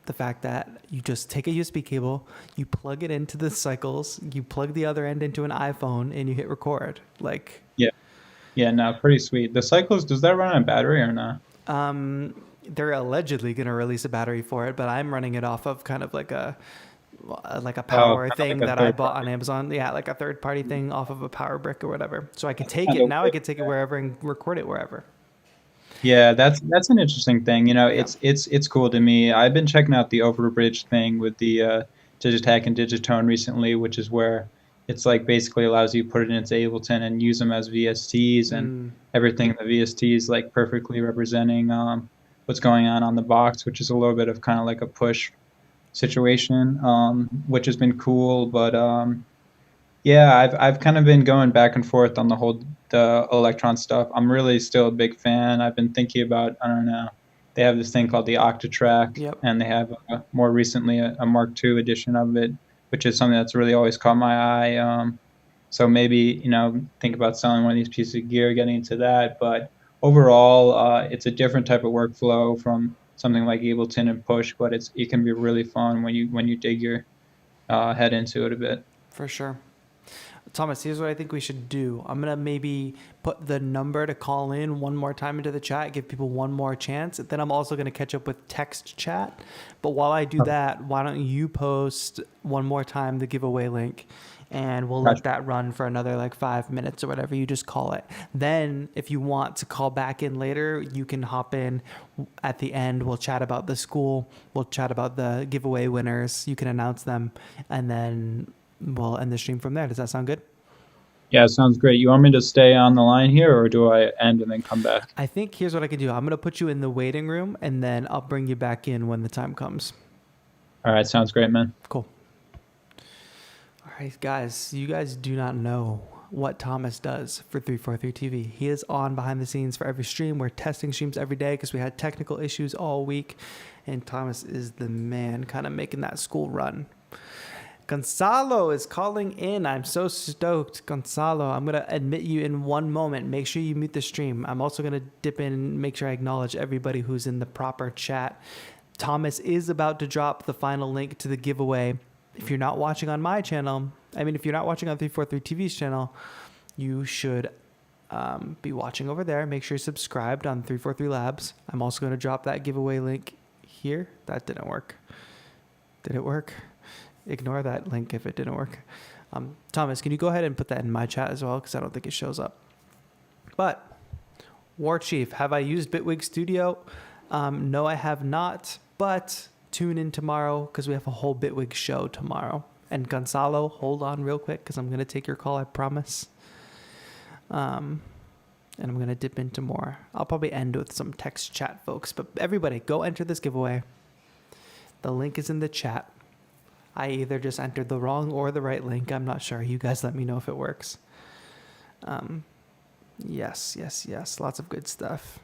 the fact that you just take a USB cable, you plug it into the cycles, you plug the other end into an iPhone and you hit record. Like yeah, yeah, no, pretty sweet. The Cycles, does that run on battery or not? they're allegedly going to release a battery for it, but I'm running it off of kind of like a Oh, power kind of thing like a that I third bought on party. Amazon. Yeah, like a third party thing off of a power brick or whatever. So I can take Kind it of now. I weird. can take it wherever and record it wherever. Yeah, that's an interesting thing. Yeah. It's cool to me. I've been checking out the Overbridge thing with the Digitech and Digitone recently, which is where it's like basically allows you to put it into Ableton and use them as VSTs, and Mm, everything in the VSTs like perfectly representing what's going on the box, which is a little bit of kind of like a push situation, which has been cool. But yeah, I've kind of been going back and forth on the Electron stuff. I'm really still a big fan. I've been thinking about, I don't know, they have this thing called the Octatrack, yep. and they have more recently a Mark II edition of it, which is something that's really always caught my eye. So maybe think about selling one of these pieces of gear, getting into that. But overall, it's a different type of workflow from something like Ableton and Push, but it can be really fun when you dig your head into it a bit. For sure. Thomas, here's what I think we should do. I'm going to maybe put the number to call in one more time into the chat, give people one more chance. Then I'm also going to catch up with text chat. But while I do that, why don't you post one more time the giveaway link and we'll let Gotcha. that run for another like 5 minutes or whatever you just call it. Then if you want to call back in later, you can hop in at the end. We'll chat about the school. We'll chat about the giveaway winners. You can announce them and then we'll end the stream from there. Does that sound good? Yeah, sounds great. You want me to stay on the line here, or do I end and then come back? I think here's what I can do. I'm going to put you in the waiting room and then I'll bring you back in when the time comes. All right, sounds great, man. Cool. All right, guys, you guys do not know what Thomas does for 343 TV. He is on behind the scenes for every stream. We're testing streams every day because we had technical issues all week. And Thomas is the man kind of making that school run. Gonzalo is calling in. I'm so stoked. Gonzalo, I'm going to admit you in one moment. Make sure you mute the stream. I'm also going to dip in and make sure I acknowledge everybody who's in the proper chat. Thomas is about to drop the final link to the giveaway. If you're not watching on my channel, if you're not watching on 343 TV's channel, you should be watching over there. Make sure you're subscribed on 343 Labs. I'm also going to drop that giveaway link here. That didn't work. Did it work? Ignore that link if it didn't work. Thomas, can you go ahead and put that in my chat as well? Because I don't think it shows up. But, War Chief, have I used Bitwig Studio? No, I have not. But tune in tomorrow because we have a whole Bitwig show tomorrow. And Gonzalo, hold on real quick because I'm going to take your call, I promise. And I'm going to dip into more. I'll probably end with some text chat, folks. But everybody, go enter this giveaway. The link is in the chat. I either just entered the wrong or the right link. I'm not sure. You guys let me know if it works. Yes. Lots of good stuff.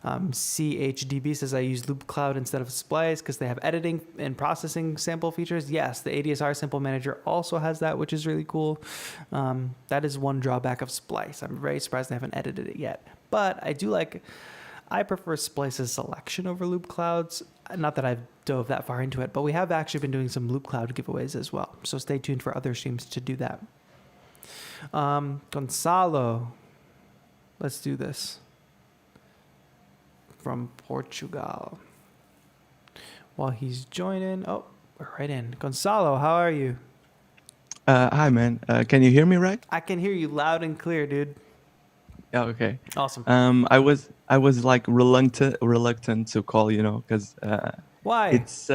CHDB says I use Loop Cloud instead of Splice because they have editing and processing sample features. Yes, the ADSR sample manager also has that, which is really cool. That is one drawback of Splice. I'm very surprised they haven't edited it yet. But I prefer Splice's selection over Loop Cloud's. Not that I've dove that far into it, but we have actually been doing some Loop Cloud giveaways as well. So stay tuned for other streams to do that. Gonzalo, let's do this. From Portugal. While he's joining, we're right in. Gonzalo, how are you? Hi, man. Can you hear me right? I can hear you loud and clear, dude. Yeah, okay. Awesome. I was like reluctant to call, because Why? it's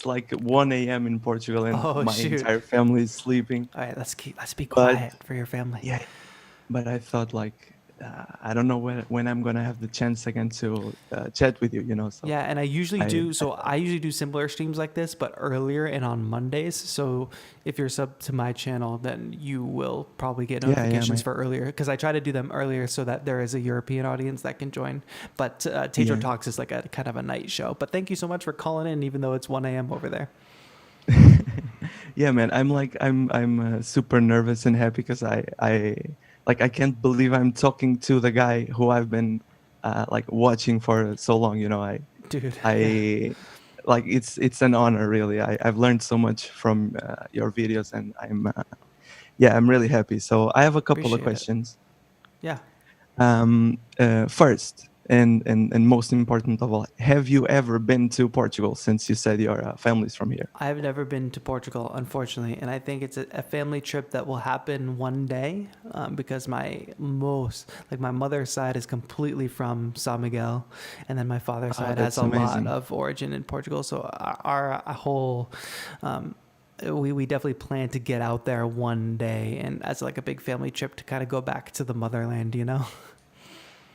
like 1 a.m. in Portugal and my shoot. entire family is sleeping. All right, let's be quiet for your family. Yeah, but I thought I don't know when I'm gonna have the chance again to chat with you, So Yeah, and I usually do similar streams like this, but earlier and on Mondays. So if you're sub to my channel, then you will probably get notifications for earlier because I try to do them earlier so that there is a European audience that can join. But Tejo Talks is like a kind of a night show. But thank you so much for calling in, even though it's 1 a.m. over there. Yeah, man. I'm super nervous and happy because I can't believe I'm talking to the guy who I've been watching for so long. It's an honor, really. I've learned so much from your videos, and I'm really happy. So I have a couple of questions. Yeah. First, and most important of all, have you ever been to Portugal since you said your family's from here? I've never been to Portugal, unfortunately, and I think it's a family trip that will happen one day because my mother's side is completely from São Miguel, and then my father's side has a lot of origin in Portugal. So our whole we definitely plan to get out there one day, and as like a big family trip to kind of go back to the motherland,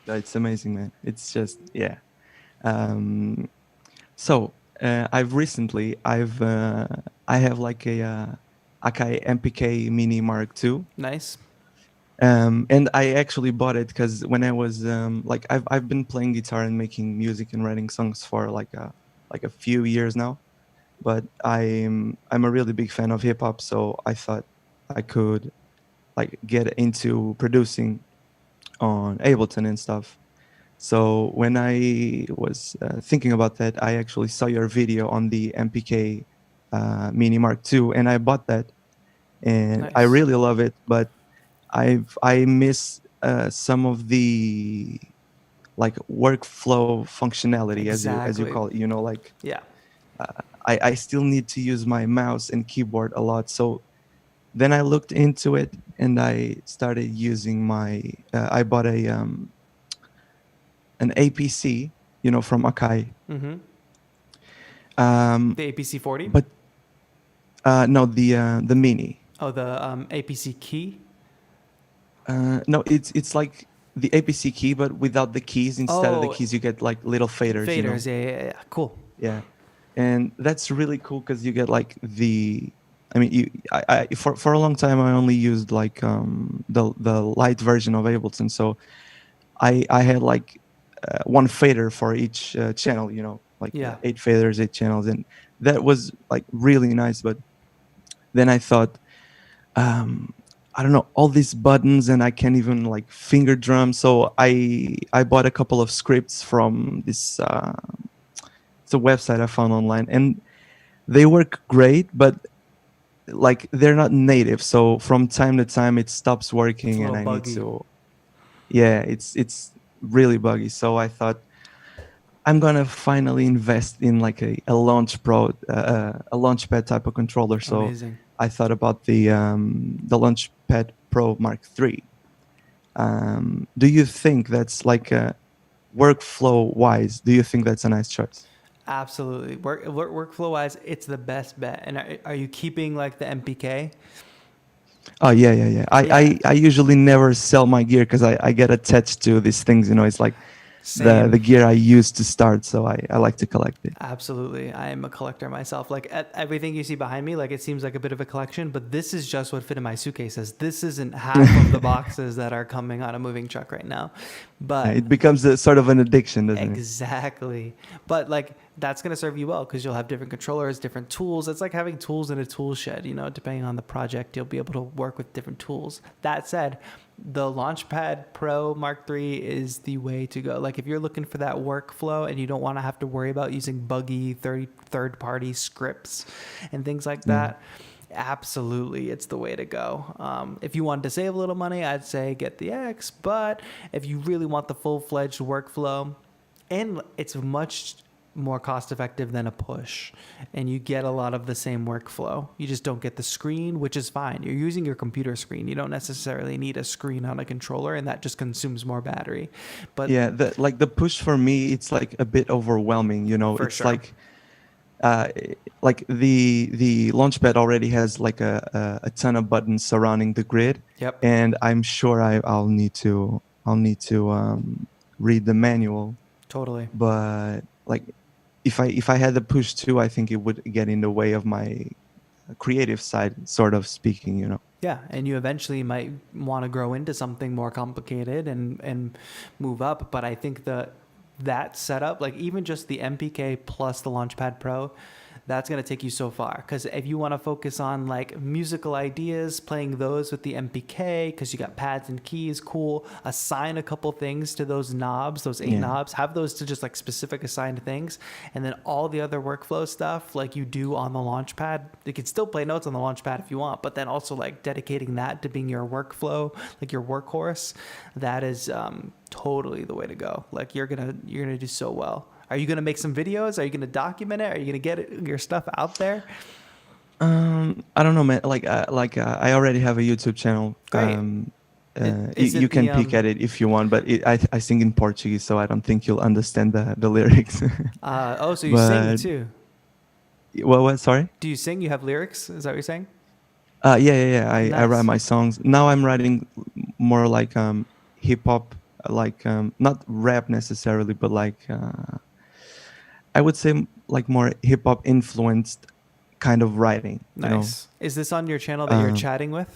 It's amazing, man. It's just So I have like a Akai MPK Mini Mark II. Nice. And I actually bought it because when I was I've been playing guitar and making music and writing songs for like a few years now, but I'm a really big fan of hip hop, so I thought I could get into producing on Ableton and stuff. So when I was thinking about that, I actually saw your video on the MPK Mini Mark II, and I bought that, and Nice. I really love it. But I miss some of the workflow functionality, as you call it. Yeah. I still need to use my mouse and keyboard a lot. So then I looked into it and I started using I bought an APC, from Akai. Mm-hmm. The APC 40. But no, the Mini. Oh, the APC key. No, it's like the APC key, but without the keys. Instead of the keys, you get little faders. Faders, yeah, cool. Yeah, and that's really cool because you get for a long time I only used the light version of Ableton, so I had one fader for each channel, 8 faders, 8 channels, and that was really nice. But then I thought, um, I don't know, all these buttons and I can't even like finger drum. So I bought a couple of scripts from this. It's a website I found online, and they work great, but like they're not native. So from time to time it stops It's a working, and little I need buggy. to. Yeah, it's really buggy. So I thought I'm gonna finally invest in like a launch pro a launchpad type of controller. So Amazing. I thought about the launchpad pro mark 3. Do you think that's like workflow wise, do you think that's a nice choice? Absolutely. Workflow wise, it's the best bet. And are you keeping like the MPK? Oh yeah. I, Yeah. I usually never sell my gear because I get attached to these things. It's like the Same. gear I used to start, so I like to collect it. Absolutely. I am a collector myself. Like everything you see behind me, like it seems like a bit of a collection, but this is just what fit in my suitcases. This isn't half of the boxes that are coming on a moving truck right now. But It becomes a sort of an addiction, doesn't it? exactly. But like that's going to serve you well because you'll have different controllers, different tools. It's like having tools in a tool shed, depending on the project, you'll be able to work with different tools. That said, the Launchpad Pro Mark III is the way to go. Like if you're looking for that workflow and you don't want to have to worry about using buggy third-party scripts and things like that, absolutely, it's the way to go. If you wanted to save a little money, I'd say get the X. But if you really want the full-fledged workflow, and it's much more cost effective than a push, and you get a lot of the same workflow. You just don't get the screen, which is fine. You're using your computer screen. You don't necessarily need a screen on a controller, and that just consumes more battery. But Yeah, the push for me, it's like a bit overwhelming. For It's sure. uh, like the launchpad already has like a ton of buttons surrounding the grid, Yep. and I'm sure I'll need to read the manual. Totally. But like if I had the push too, I think it would get in the way of my creative side, sort of speaking. Yeah, and you eventually might want to grow into something more complicated and move up. But I think that setup, like even just the MPK plus the Launchpad Pro, that's going to take you so far. Because if you want to focus on like musical ideas, playing those with the MPK, because you got pads and keys, cool. Assign a couple things to those knobs, those 8 Yeah. knobs. Have those to just like specific assigned things. And then all the other workflow stuff like you do on the Launchpad, you can still play notes on the Launchpad if you want, but then also like dedicating that to being your workflow, like your workhorse, that is totally the way to go. Like you're gonna do so well. Are you gonna make some videos? Are you gonna document it? Are you gonna get your stuff out there? I don't know, man. I already have a YouTube channel. Great. Is You it can the peek at it if you want, but I sing in Portuguese, so I don't think you'll understand the lyrics. so you sing But too? what? Sorry. Do you sing? You have lyrics? Is that what you're saying? Yeah. I write Nice. my songs. Now I'm writing more like hip hop, like not rap necessarily, but like I would say like more hip hop influenced kind of writing. Nice. Is this on your channel that you're Um, chatting with?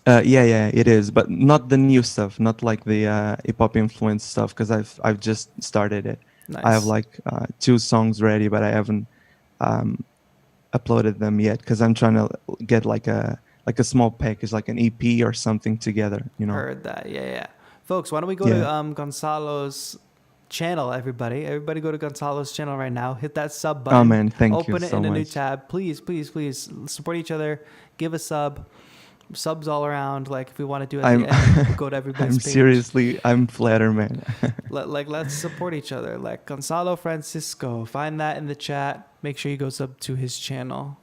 Yeah, it is, but not the new stuff, not like the hip hop influence stuff, because I've just started it. I have Nice. like 2 songs ready, but I haven't uploaded them yet because I'm trying to get like a small package, like an EP or something together. Heard that. Yeah. Folks, why don't we go Yeah. to Gonzalo's channel, everybody. Everybody go to Gonzalo's channel right now. Hit that sub button. Oh man, thank you Open it so in a new much. tab. Please support each other. Give a sub. Subs all around. Like if we want to do it at the end, go to everybody's page. I'm flattered, man. Let's support each other. Like Gonzalo Francisco. Find that in the chat. Make sure you go sub to his channel.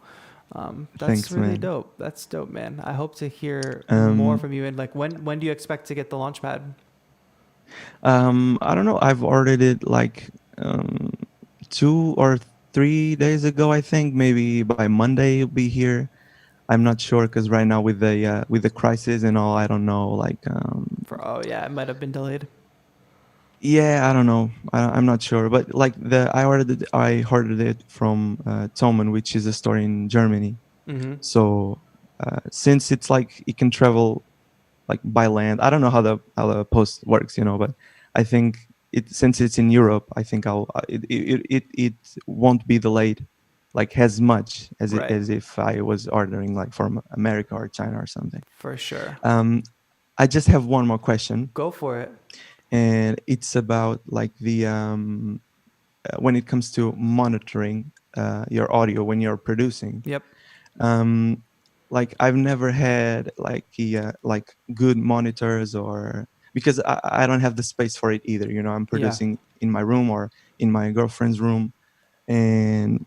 That's Thanks, really man. dope. That's dope, man. I hope to hear Um, more from you. And like, when do you expect to get the Launchpad? I don't know. I've ordered it like 2 or 3 days ago. I think maybe by Monday it'll be here. I'm not sure because right now with the crisis and all, I don't know. Like, It might have been delayed. yeah, I don't know. I'm not sure. But like I ordered it from Thomann, which is a store in Germany. Mm-hmm. So since it's like it can travel like by land, I don't know how the post works, but I think since it's in Europe, I think it won't be delayed. like as much as Right. as if I was ordering like from America or China or something. For sure. I just have one more question, Go for it. and it's about like the when it comes to monitoring your audio when you're producing. Yep. Like I've never had like good monitors, or because I don't have the space for it either. You know, I'm producing in my room or in my girlfriend's room, and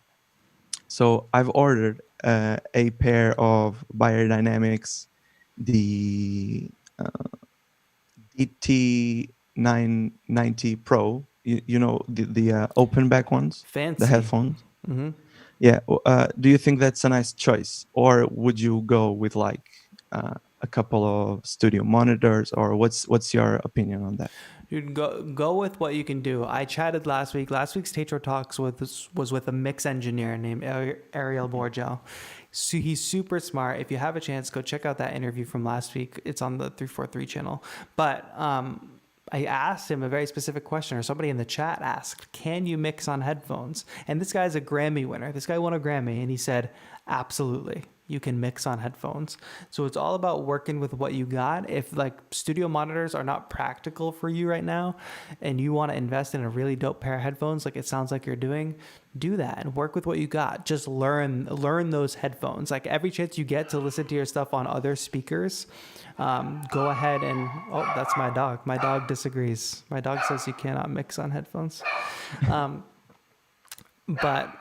so I've ordered a pair of Biodynamics, the DT990 Pro. You know, the open back ones, Fancy. the headphones. Mm-hmm. Yeah. Do you think that's a nice choice, or would you go with like a couple of studio monitors, or what's your opinion on that? Dude, go with what you can do. I chatted last week. Last week's Tatro Talks was with a mix engineer named Ariel Borgel. So he's super smart. If you have a chance, go check out that interview from last week. It's on the 343 channel. But I asked him a very specific question, or somebody in the chat asked, can you mix on headphones? And this guy's a Grammy winner. This guy won a Grammy, and he said, absolutely. You can mix on headphones. So it's all about working with what you got. If like studio monitors are not practical for you right now, and you want to invest in a really dope pair of headphones, like it sounds like you're doing, do that and work with what you got. Just learn those headphones. Like every chance you get to listen to your stuff on other speakers, go ahead and, oh, that's my dog. My dog disagrees. My dog says you cannot mix on headphones. But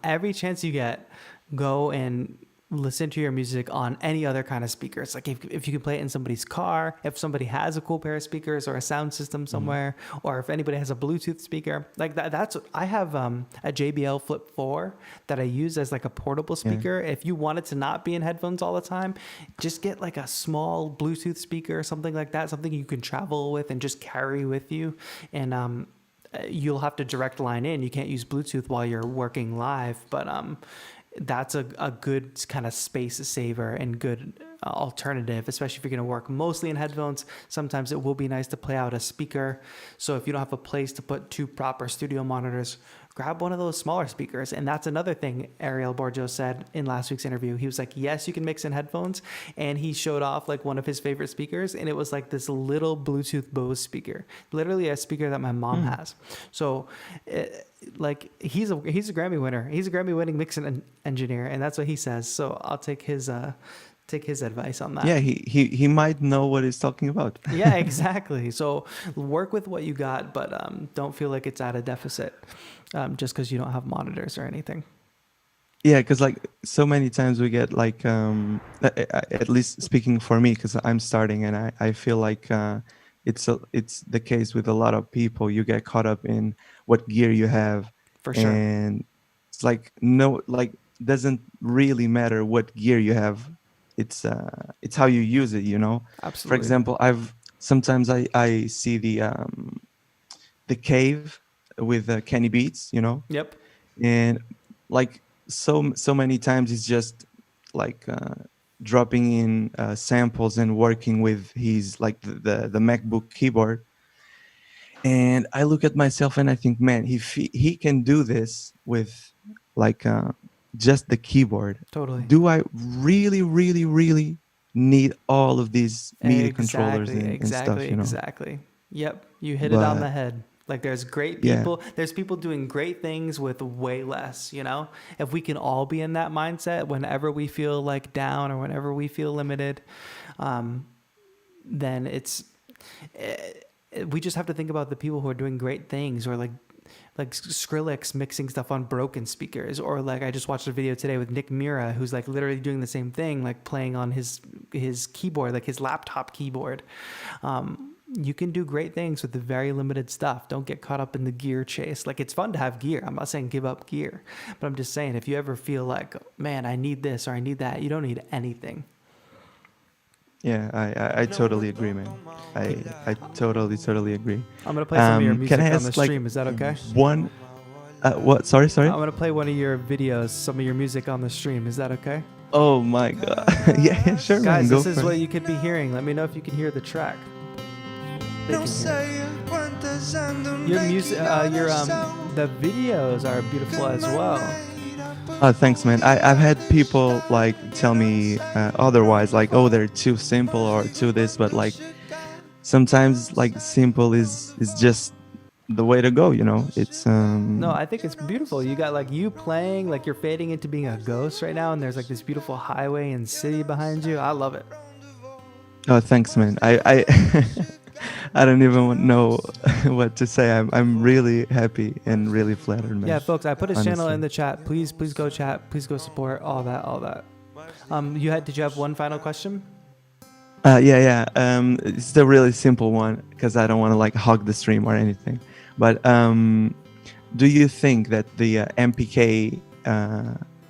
every chance you get, go and listen to your music on any other kind of speakers. Like if you can play it in somebody's car, if somebody has a cool pair of speakers or a sound system somewhere, or if anybody has a Bluetooth speaker, like that's I have a JBL Flip 4 that I use as like a portable speaker. If you want it to not be in headphones all the time, just get like a small Bluetooth speaker or something like that, something you can travel with and just carry with you. And you'll have to direct line in. You can't use Bluetooth while you're working live, but that's a good kind of space saver and good alternative, especially if you're going to work mostly in headphones. Sometimes it will be nice to play out a speaker. So if you don't have a place to put two proper studio monitors, grab one of those smaller speakers. And that's another thing Ariel Borgio said in last week's interview. He was like, yes, you can mix in headphones. And he showed off like one of his favorite speakers. And it was like this little Bluetooth Bose speaker, literally a speaker that my mom has. So like he's a Grammy winner. He's a Grammy winning mixing engineer. And that's what he says. So I'll take his advice on that. Yeah, he might know what he's talking about. Yeah, exactly. So work with what you got, but don't feel like it's at a deficit just because you don't have monitors or anything. Yeah, because like so many times we get like, at least speaking for me, because I'm starting, and I feel like it's the case with a lot of people. You get caught up in what gear you have, For sure. and it's like doesn't really matter what gear you have. It's how you use it, you know. Absolutely. For example, sometimes I see the Cave with Kenny Beats, you know. Yep. And like so many times it's just like dropping in samples and working with his like the MacBook keyboard. And I look at myself and I think, man, if he can do this with like just the keyboard, Totally. do I really need all of these MIDI controllers and stuff, you know? Exactly. Yep. You hit it on the head. Like there's great people. Yeah. There's people doing great things with way less, you know? If we can all be in that mindset whenever we feel like down or whenever we feel limited, then we just have to think about the people who are doing great things, or like Skrillex mixing stuff on broken speakers, or like I just watched a video today with Nick Mira, who's like literally doing the same thing, like playing on his keyboard, like his laptop keyboard. You can do great things with the very limited stuff. Don't get caught up in the gear chase. Like it's fun to have gear. I'm not saying give up gear, but I'm just saying if you ever feel like, man, I need this or I need that, you don't need anything. Yeah, I totally agree, man. I totally agree. I'm gonna play some of your music can I on ask, the stream. Is that okay? One, what? Sorry. I'm gonna play one of your videos, some of your music on the stream. Is that okay? Oh my god. Yeah, sure, Guys, man. this is what you could be hearing. Let me know if you can hear the track. They can hear it. Your music, the videos are beautiful as well. Thanks, man. I've had people like tell me otherwise, like, oh, they're too simple or too this, but like sometimes like simple is just the way to go, you know. It's No, I think it's beautiful. You got like you playing, like you're fading into being a ghost right now, and there's like this beautiful highway and city behind you. I love it. oh, thanks, man. I I don't even know what to say. I'm really happy and really flattered, man. Yeah, folks, I put his channel honestly. in the chat. Please go chat. Please go support all that, all that. Did you have one final question? Yeah. It's a really simple one because I don't want to like hog the stream or anything. But do you think that the MPK,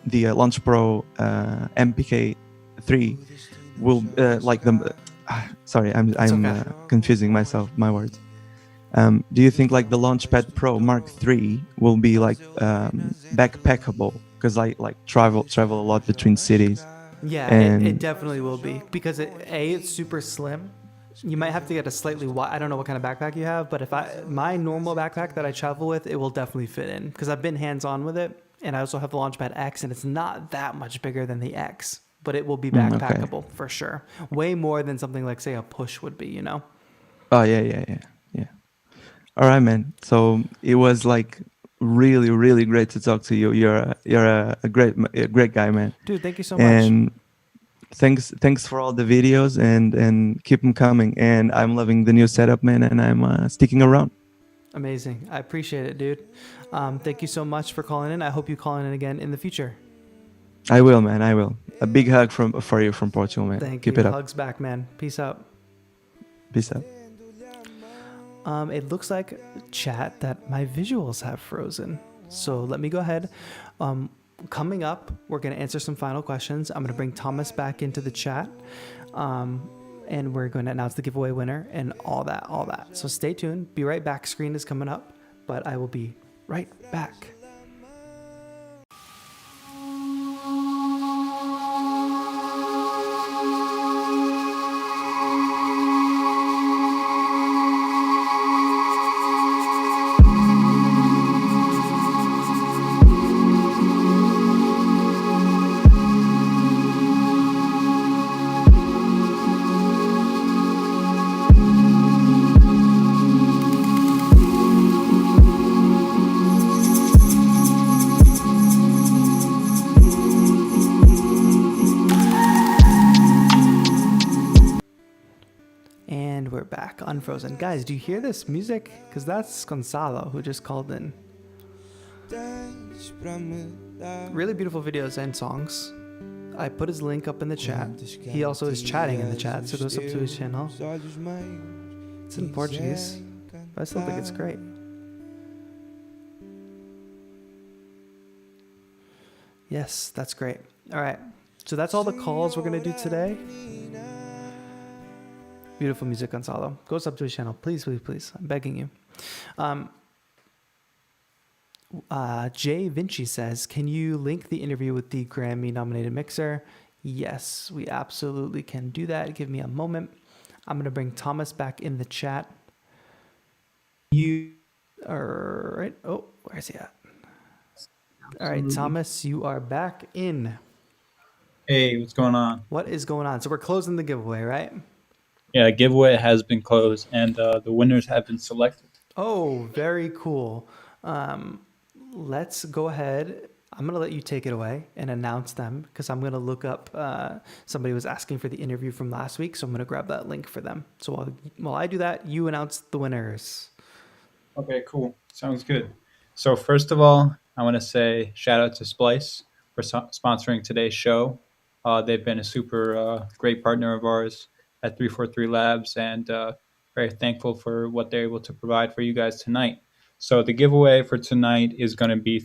the Launch Pro MPK 3 will like the? Sorry, I'm okay. confusing myself. My words. Do you think like the Launchpad Pro Mark III will be like backpackable? Because I like travel a lot between cities. Yeah, And it definitely will be because it's super slim. You might have to get a slightly wide. I don't know what kind of backpack you have, but if my normal backpack that I travel with, it will definitely fit in because I've been hands on with it, and I also have the Launchpad X, and it's not that much bigger than the X, but it will be okay. backpackable for sure. Way more than something like say a Push would be, you know. Oh yeah. All right, man. So it was like really great to talk to you. You're a great guy, man. Dude, thank you so much. And thanks for all the videos and keep them coming. And I'm loving the new setup, man. And I'm sticking around. Amazing. I appreciate it, dude. Thank you so much for calling in. I hope you call in again in the future. I will, man. I will. A big hug for you from Portugal, man. Thank Keep you. it up. Hugs back, man. Peace out. Peace out. It looks like chat that my visuals have frozen. So let me go ahead. Coming up, we're going to answer some final questions. I'm going to bring Thomas back into the chat. And we're going to announce the giveaway winner and all that. So stay tuned. Be right back. Screen is coming up, but I will be right back. And we're back unfrozen. Guys, do you hear this music? Because that's Gonzalo who just called in. Really beautiful videos and songs. I put his link up in the chat. He also is chatting in the chat, so go up to his channel. It's in Portuguese, but I still think it's great. Yes, that's great. All right, so that's all the calls we're going to do today. Beautiful music, Gonzalo. Go up to his channel. Please. I'm begging you. Jay Vinci says, can you link the interview with the Grammy-nominated mixer? Yes, we absolutely can do that. Give me a moment. I'm going to bring Thomas back in the chat. You are right. Oh, where's he at? All right, Thomas, you are back in. Hey, what's going on? What is going on? So we're closing the giveaway, right? Yeah, giveaway has been closed, and the winners have been selected. Oh, very cool. Let's go ahead. I'm going to let you take it away and announce them because I'm going to look up. Somebody was asking for the interview from last week, so I'm going to grab that link for them. So while I do that, you announce the winners. Okay, cool. Sounds good. So first of all, I want to say shout out to Splice for sponsoring today's show. They've been a super great partner of ours at 343 Labs, and very thankful for what they're able to provide for you guys tonight. So the giveaway for tonight is going to be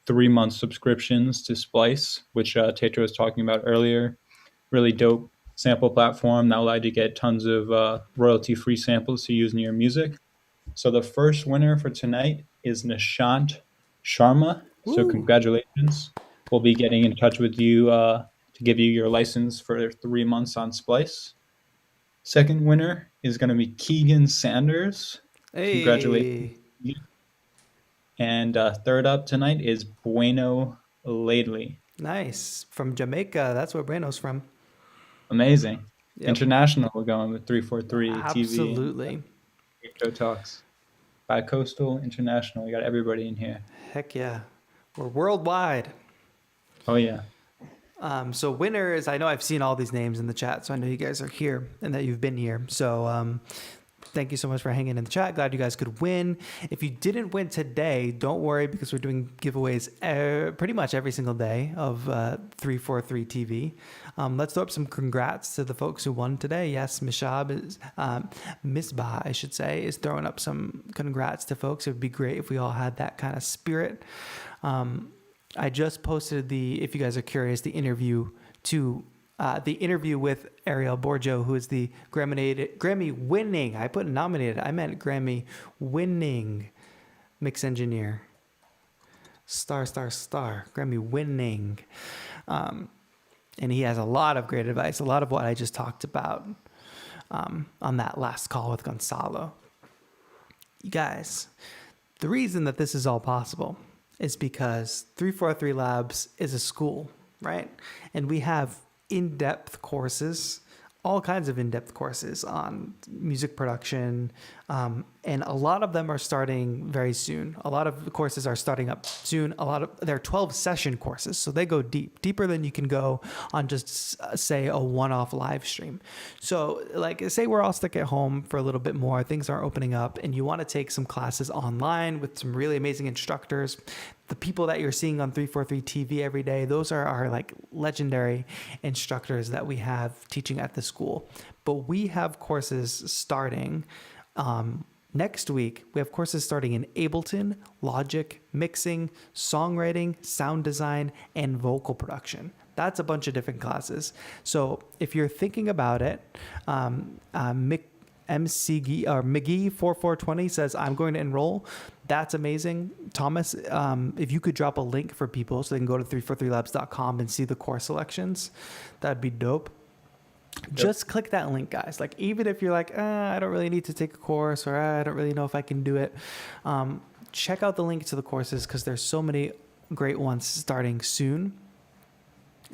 three-month subscriptions to Splice, which Tetra was talking about earlier. Really dope sample platform that allowed you to get tons of royalty-free samples to use in your music. So the first winner for tonight is Nishant Sharma. So congratulations. We'll be getting in touch with you to give you your license for 3 months on Splice. Second winner is going to be Keegan Sanders. Hey. Congratulations. And third up tonight is Bueno Lately. Nice. From Jamaica. That's where Breno's from. Amazing. Yep. International, we're going with 343 TV. Absolutely. Show talks. Bi-coastal, international. We got everybody in here. Heck yeah. We're worldwide. Oh, yeah. So winners, I know I've seen all these names in the chat, so I know you guys are here and that you've been here. So thank you so much for hanging in the chat. Glad you guys could win. If you didn't win today, don't worry, because we're doing giveaways pretty much every single day of 343 TV. Let's throw up some congrats to the folks who won today. Yes, Misbah, I should say, is throwing up some congrats to folks. It would be great if we all had that kind of spirit. I just posted if you guys are curious, the interview with Ariel Borjo, who is the Grammy winning, I put nominated, I meant Grammy winning mix engineer. Star, Grammy winning. And he has a lot of great advice, a lot of what I just talked about on that last call with Gonzalo. You guys, the reason that this is all possible is because 343 Labs is a school, right? And we have in-depth courses, all kinds of in-depth courses on music production, and a lot of them are starting very soon. A lot of the courses are starting up soon. They're 12-session courses, so they go deeper than you can go on just say a one-off live stream. So like say we're all stuck at home for a little bit more, things aren't opening up, and you want to take some classes online with some really amazing instructors. The people that you're seeing on 343 TV every day, those are our like legendary instructors that we have teaching at the school. But we have courses starting next week. We have courses starting in Ableton, Logic, mixing, songwriting, sound design, and vocal production. That's a bunch of different classes. So if you're thinking about it, McGee 4420 says, I'm going to enroll. That's amazing. Thomas, if you could drop a link for people so they can go to 343labs.com and see the course selections, that'd be dope. Yep. Just click that link, guys. Like, even if you're like, I don't really need to take a course, or I don't really know if I can do it, check out the link to the courses, because there's so many great ones starting soon.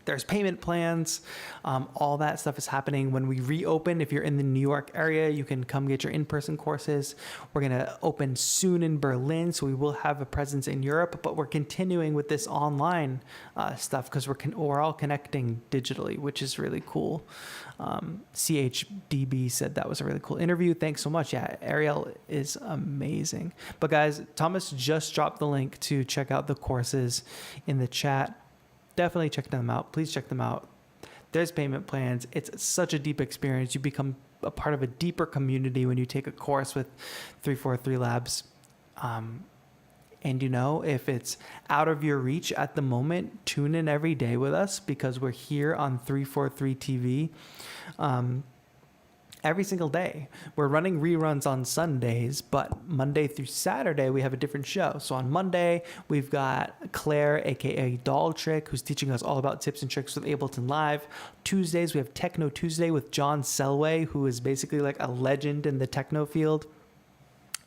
There's payment plans. All that stuff is happening. When we reopen, if you're in the New York area, you can come get your in-person courses. We're going to open soon in Berlin, so we will have a presence in Europe, but we're continuing with this online stuff because we're all connecting digitally, which is really cool. CHDB said that was a really cool interview. Thanks so much. Yeah, Ariel is amazing. But guys, Thomas just dropped the link to check out the courses in the chat. Definitely check them out. Please check them out. There's payment plans. It's such a deep experience. You become a part of a deeper community when you take a course with 343 Labs. And if it's out of your reach at the moment, tune in every day with us, because we're here on 343 TV. Every single day. We're running reruns on Sundays, but Monday through Saturday, we have a different show. So on Monday, we've got Claire, aka Doll Trick, who's teaching us all about tips and tricks with Ableton Live. Tuesdays, we have Techno Tuesday with John Selway, who is basically like a legend in the techno field.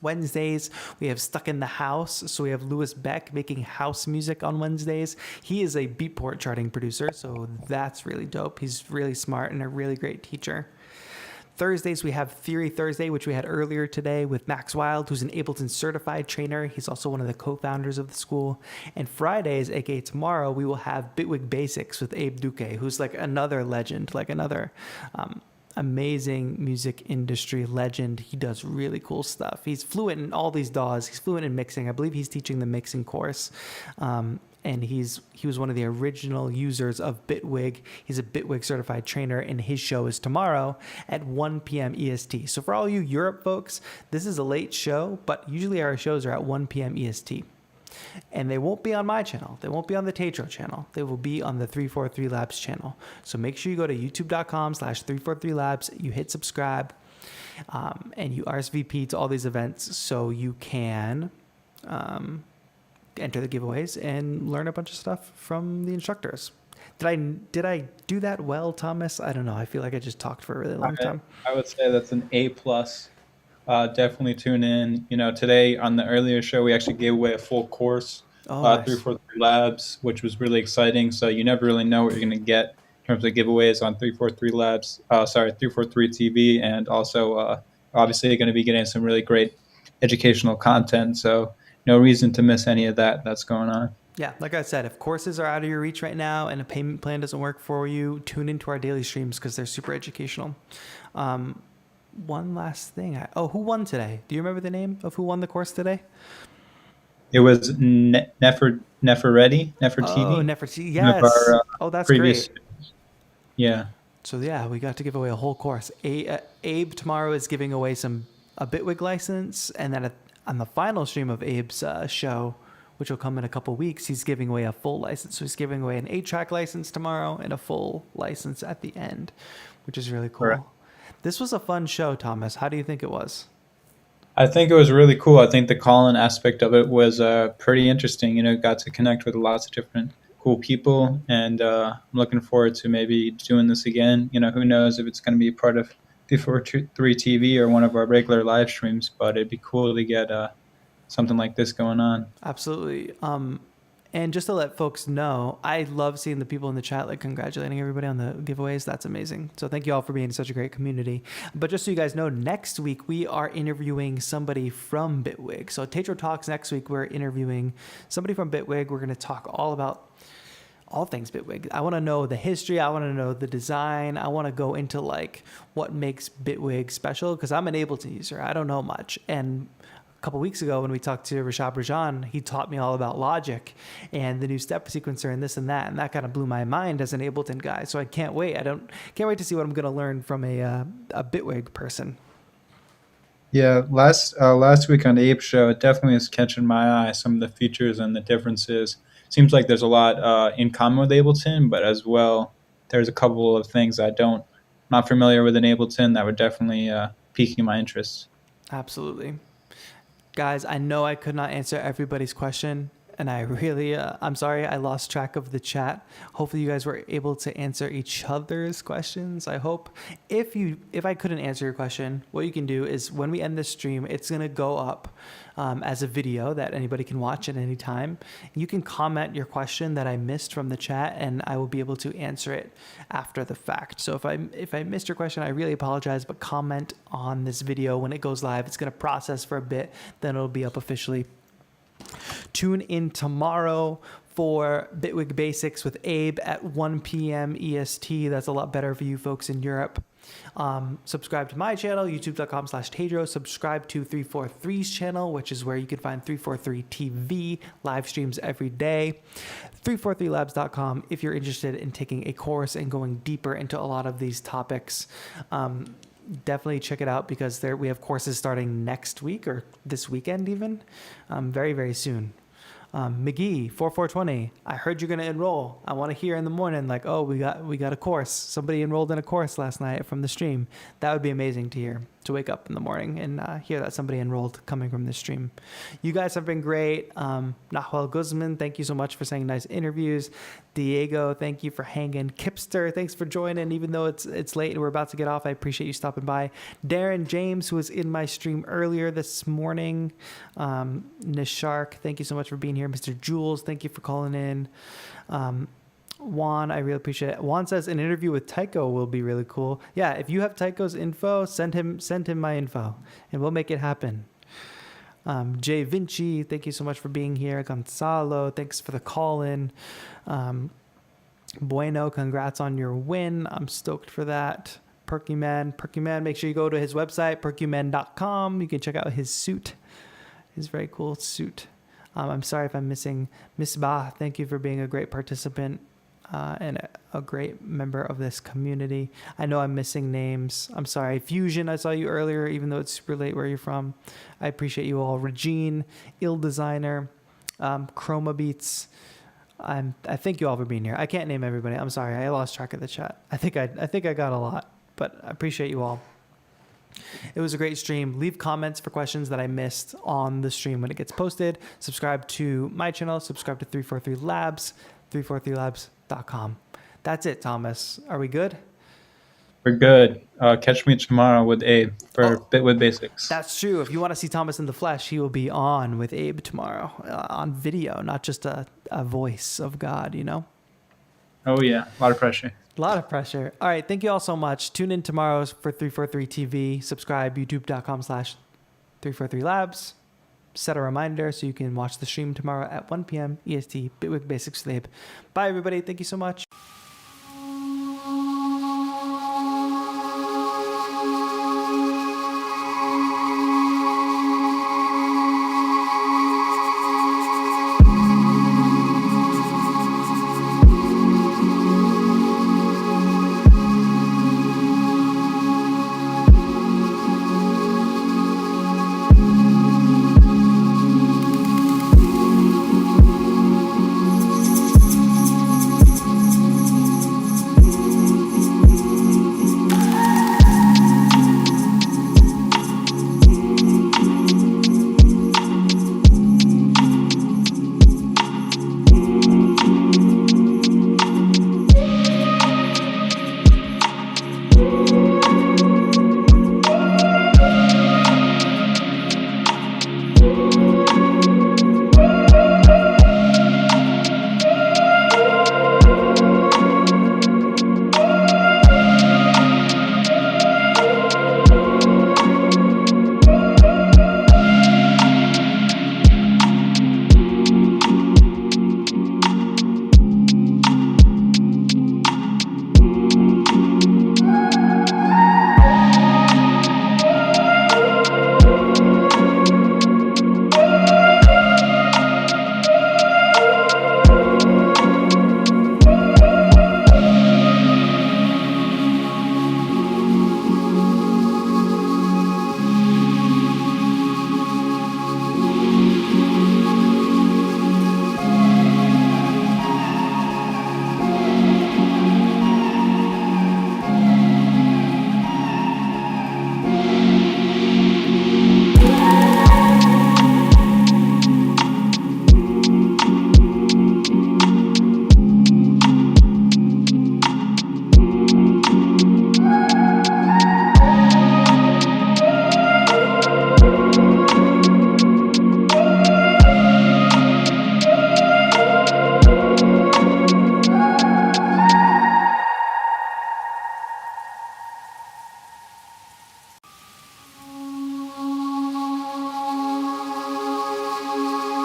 Wednesdays, we have Stuck in the House. So we have Louis Beck making house music on Wednesdays. He is a Beatport charting producer, so that's really dope. He's really smart and a really great teacher. Thursdays, we have Theory Thursday, which we had earlier today with Max Wild, who's an Ableton certified trainer. He's also one of the co-founders of the school. And Fridays, aka tomorrow, we will have Bitwig Basics with Abe Duque, who's like another legend, like another amazing music industry legend. He does really cool stuff. He's fluent in all these DAWs. He's fluent in mixing. I believe he's teaching the mixing course. And he was one of the original users of Bitwig. He's a Bitwig certified trainer, and his show is tomorrow at 1 p.m. EST. So for all you Europe folks, this is a late show, but usually our shows are at 1 p.m. EST. And they won't be on my channel. They won't be on the Tetro channel. They will be on the 343 Labs channel. So make sure you go to youtube.com/343labs. You hit subscribe, and you RSVP to all these events so you can enter the giveaways and learn a bunch of stuff from the instructors. Did I do that well, Thomas? I don't know. I feel like I just talked for a really long time. I would say that's an A+ definitely tune in. Today on the earlier show, we actually gave away a full course, Oh, nice. 343 Labs, which was really exciting. So you never really know what you're going to get in terms of giveaways on 343 Labs, 343 TV, and also obviously going to be getting some really great educational content. So no reason to miss any of that's going on. Yeah, like I said, if courses are out of your reach right now and a payment plan doesn't work for you, tune into our daily streams because they're super educational. One last thing. Who won today? Do you remember the name of who won the course today? It was Nefertiti. Oh, Nefertiti. Yes. That's great. Yeah. So yeah, we got to give away a whole course. Abe tomorrow is giving away a Bitwig license, and then on the final stream of Abe's show, which will come in a couple weeks, he's giving away a full license. So he's giving away an 8-track license tomorrow and a full license at the end, which is really cool. Correct. This was a fun show, Thomas. How do you think it was? I think it was really cool. I think the call-in aspect of it was pretty interesting. Got to connect with lots of different cool people, and I'm looking forward to maybe doing this again. Who knows if it's going to be part of 343 TV or one of our regular live streams, but it'd be cool to get something like this going on. Absolutely. And just to let folks know, I love seeing the people in the chat like congratulating everybody on the giveaways. That's amazing. So thank you all for being such a great community. But just so you guys know, next week we are interviewing somebody from Bitwig. So Tetro Talks next week, we're interviewing somebody from Bitwig. We're going to talk all about all things Bitwig. I want to know the history. I want to know the design. I want to go into like what makes Bitwig special because I'm an Ableton user. I don't know much. And a couple weeks ago when we talked to Rashad Rajan, he taught me all about Logic and the new step sequencer and this and that kind of blew my mind as an Ableton guy. So I can't wait. Can't wait to see what I'm going to learn from a Bitwig person. Yeah, last week on the Ape Show, it definitely is catching my eye. Some of the features and the differences. Seems like there's a lot in common with Ableton, but as well, there's a couple of things not familiar with in Ableton that would definitely pique my interest. Absolutely. Guys, I know I could not answer everybody's question, and I really, I'm sorry, I lost track of the chat. Hopefully you guys were able to answer each other's questions, I hope. If I couldn't answer your question, what you can do is when we end this stream, it's going to go up as a video that anybody can watch at any time. You can comment your question that I missed from the chat, and I will be able to answer it after the fact. So if I missed your question, I really apologize, but comment on this video when it goes live. It's going to process for a bit, then it'll be up officially. Tune in tomorrow for Bitwig Basics with Abe at 1 p.m. EST. That's a lot better for you folks in Europe. Subscribe to my channel, youtube.com/Tedro. Subscribe to 343's channel, which is where you can find 343 TV live streams every day. 343labs.com if you're interested in taking a course and going deeper into a lot of these topics. Definitely check it out because we have courses starting next week or this weekend even, very, very soon. McGee 4420, I heard you're going to enroll. I want to hear in the morning like, oh, we got a course. Somebody enrolled in a course last night from the stream. That would be amazing to hear, to wake up in the morning and hear that somebody enrolled coming from this stream. You guys have been great. Nahuel Guzman, thank you so much for saying nice interviews. Diego, thank you for hanging. Kipster, thanks for joining. Even though it's late and we're about to get off, I appreciate you stopping by. Darren James, who was in my stream earlier this morning. Nishark, thank you so much for being here. Mr. Jules, thank you for calling in. Juan, I really appreciate it. Juan says an interview with Tycho will be really cool. Yeah, if you have Tycho's info, send him my info, and we'll make it happen. Jay Vinci, thank you so much for being here. Gonzalo, thanks for the call in. Bueno, congrats on your win. I'm stoked for that. Perkyman, make sure you go to his website, perkyman.com. You can check out his suit, his very cool suit. I'm sorry if I'm missing Misbah. Thank you for being a great participant and a great member of this community. I know I'm missing names. I'm sorry. Fusion, I saw you earlier, even though it's super late where you're from. I appreciate you all. Regine, Ill Designer, Chroma Beats. I thank you all for being here. I can't name everybody. I'm sorry. I lost track of the chat. I think I got a lot, but I appreciate you all. It was a great stream. Leave comments for questions that I missed on the stream when it gets posted. Subscribe to my channel. Subscribe to 343 Labs, 343labs.com. That's it, Thomas. Are we good? For good. Catch me tomorrow with Abe for Bit with Basics. That's true. If you want to see Thomas in the flesh, he will be on with Abe tomorrow on video, not just a voice of God, you know? Oh, yeah. A lot of pressure. A lot of pressure. All right. Thank you all so much. Tune in tomorrow for 343 TV. Subscribe, youtube.com/343labs. Set a reminder so you can watch the stream tomorrow at 1 p.m. EST. Bit with Basics with Abe. Bye, everybody. Thank you so much.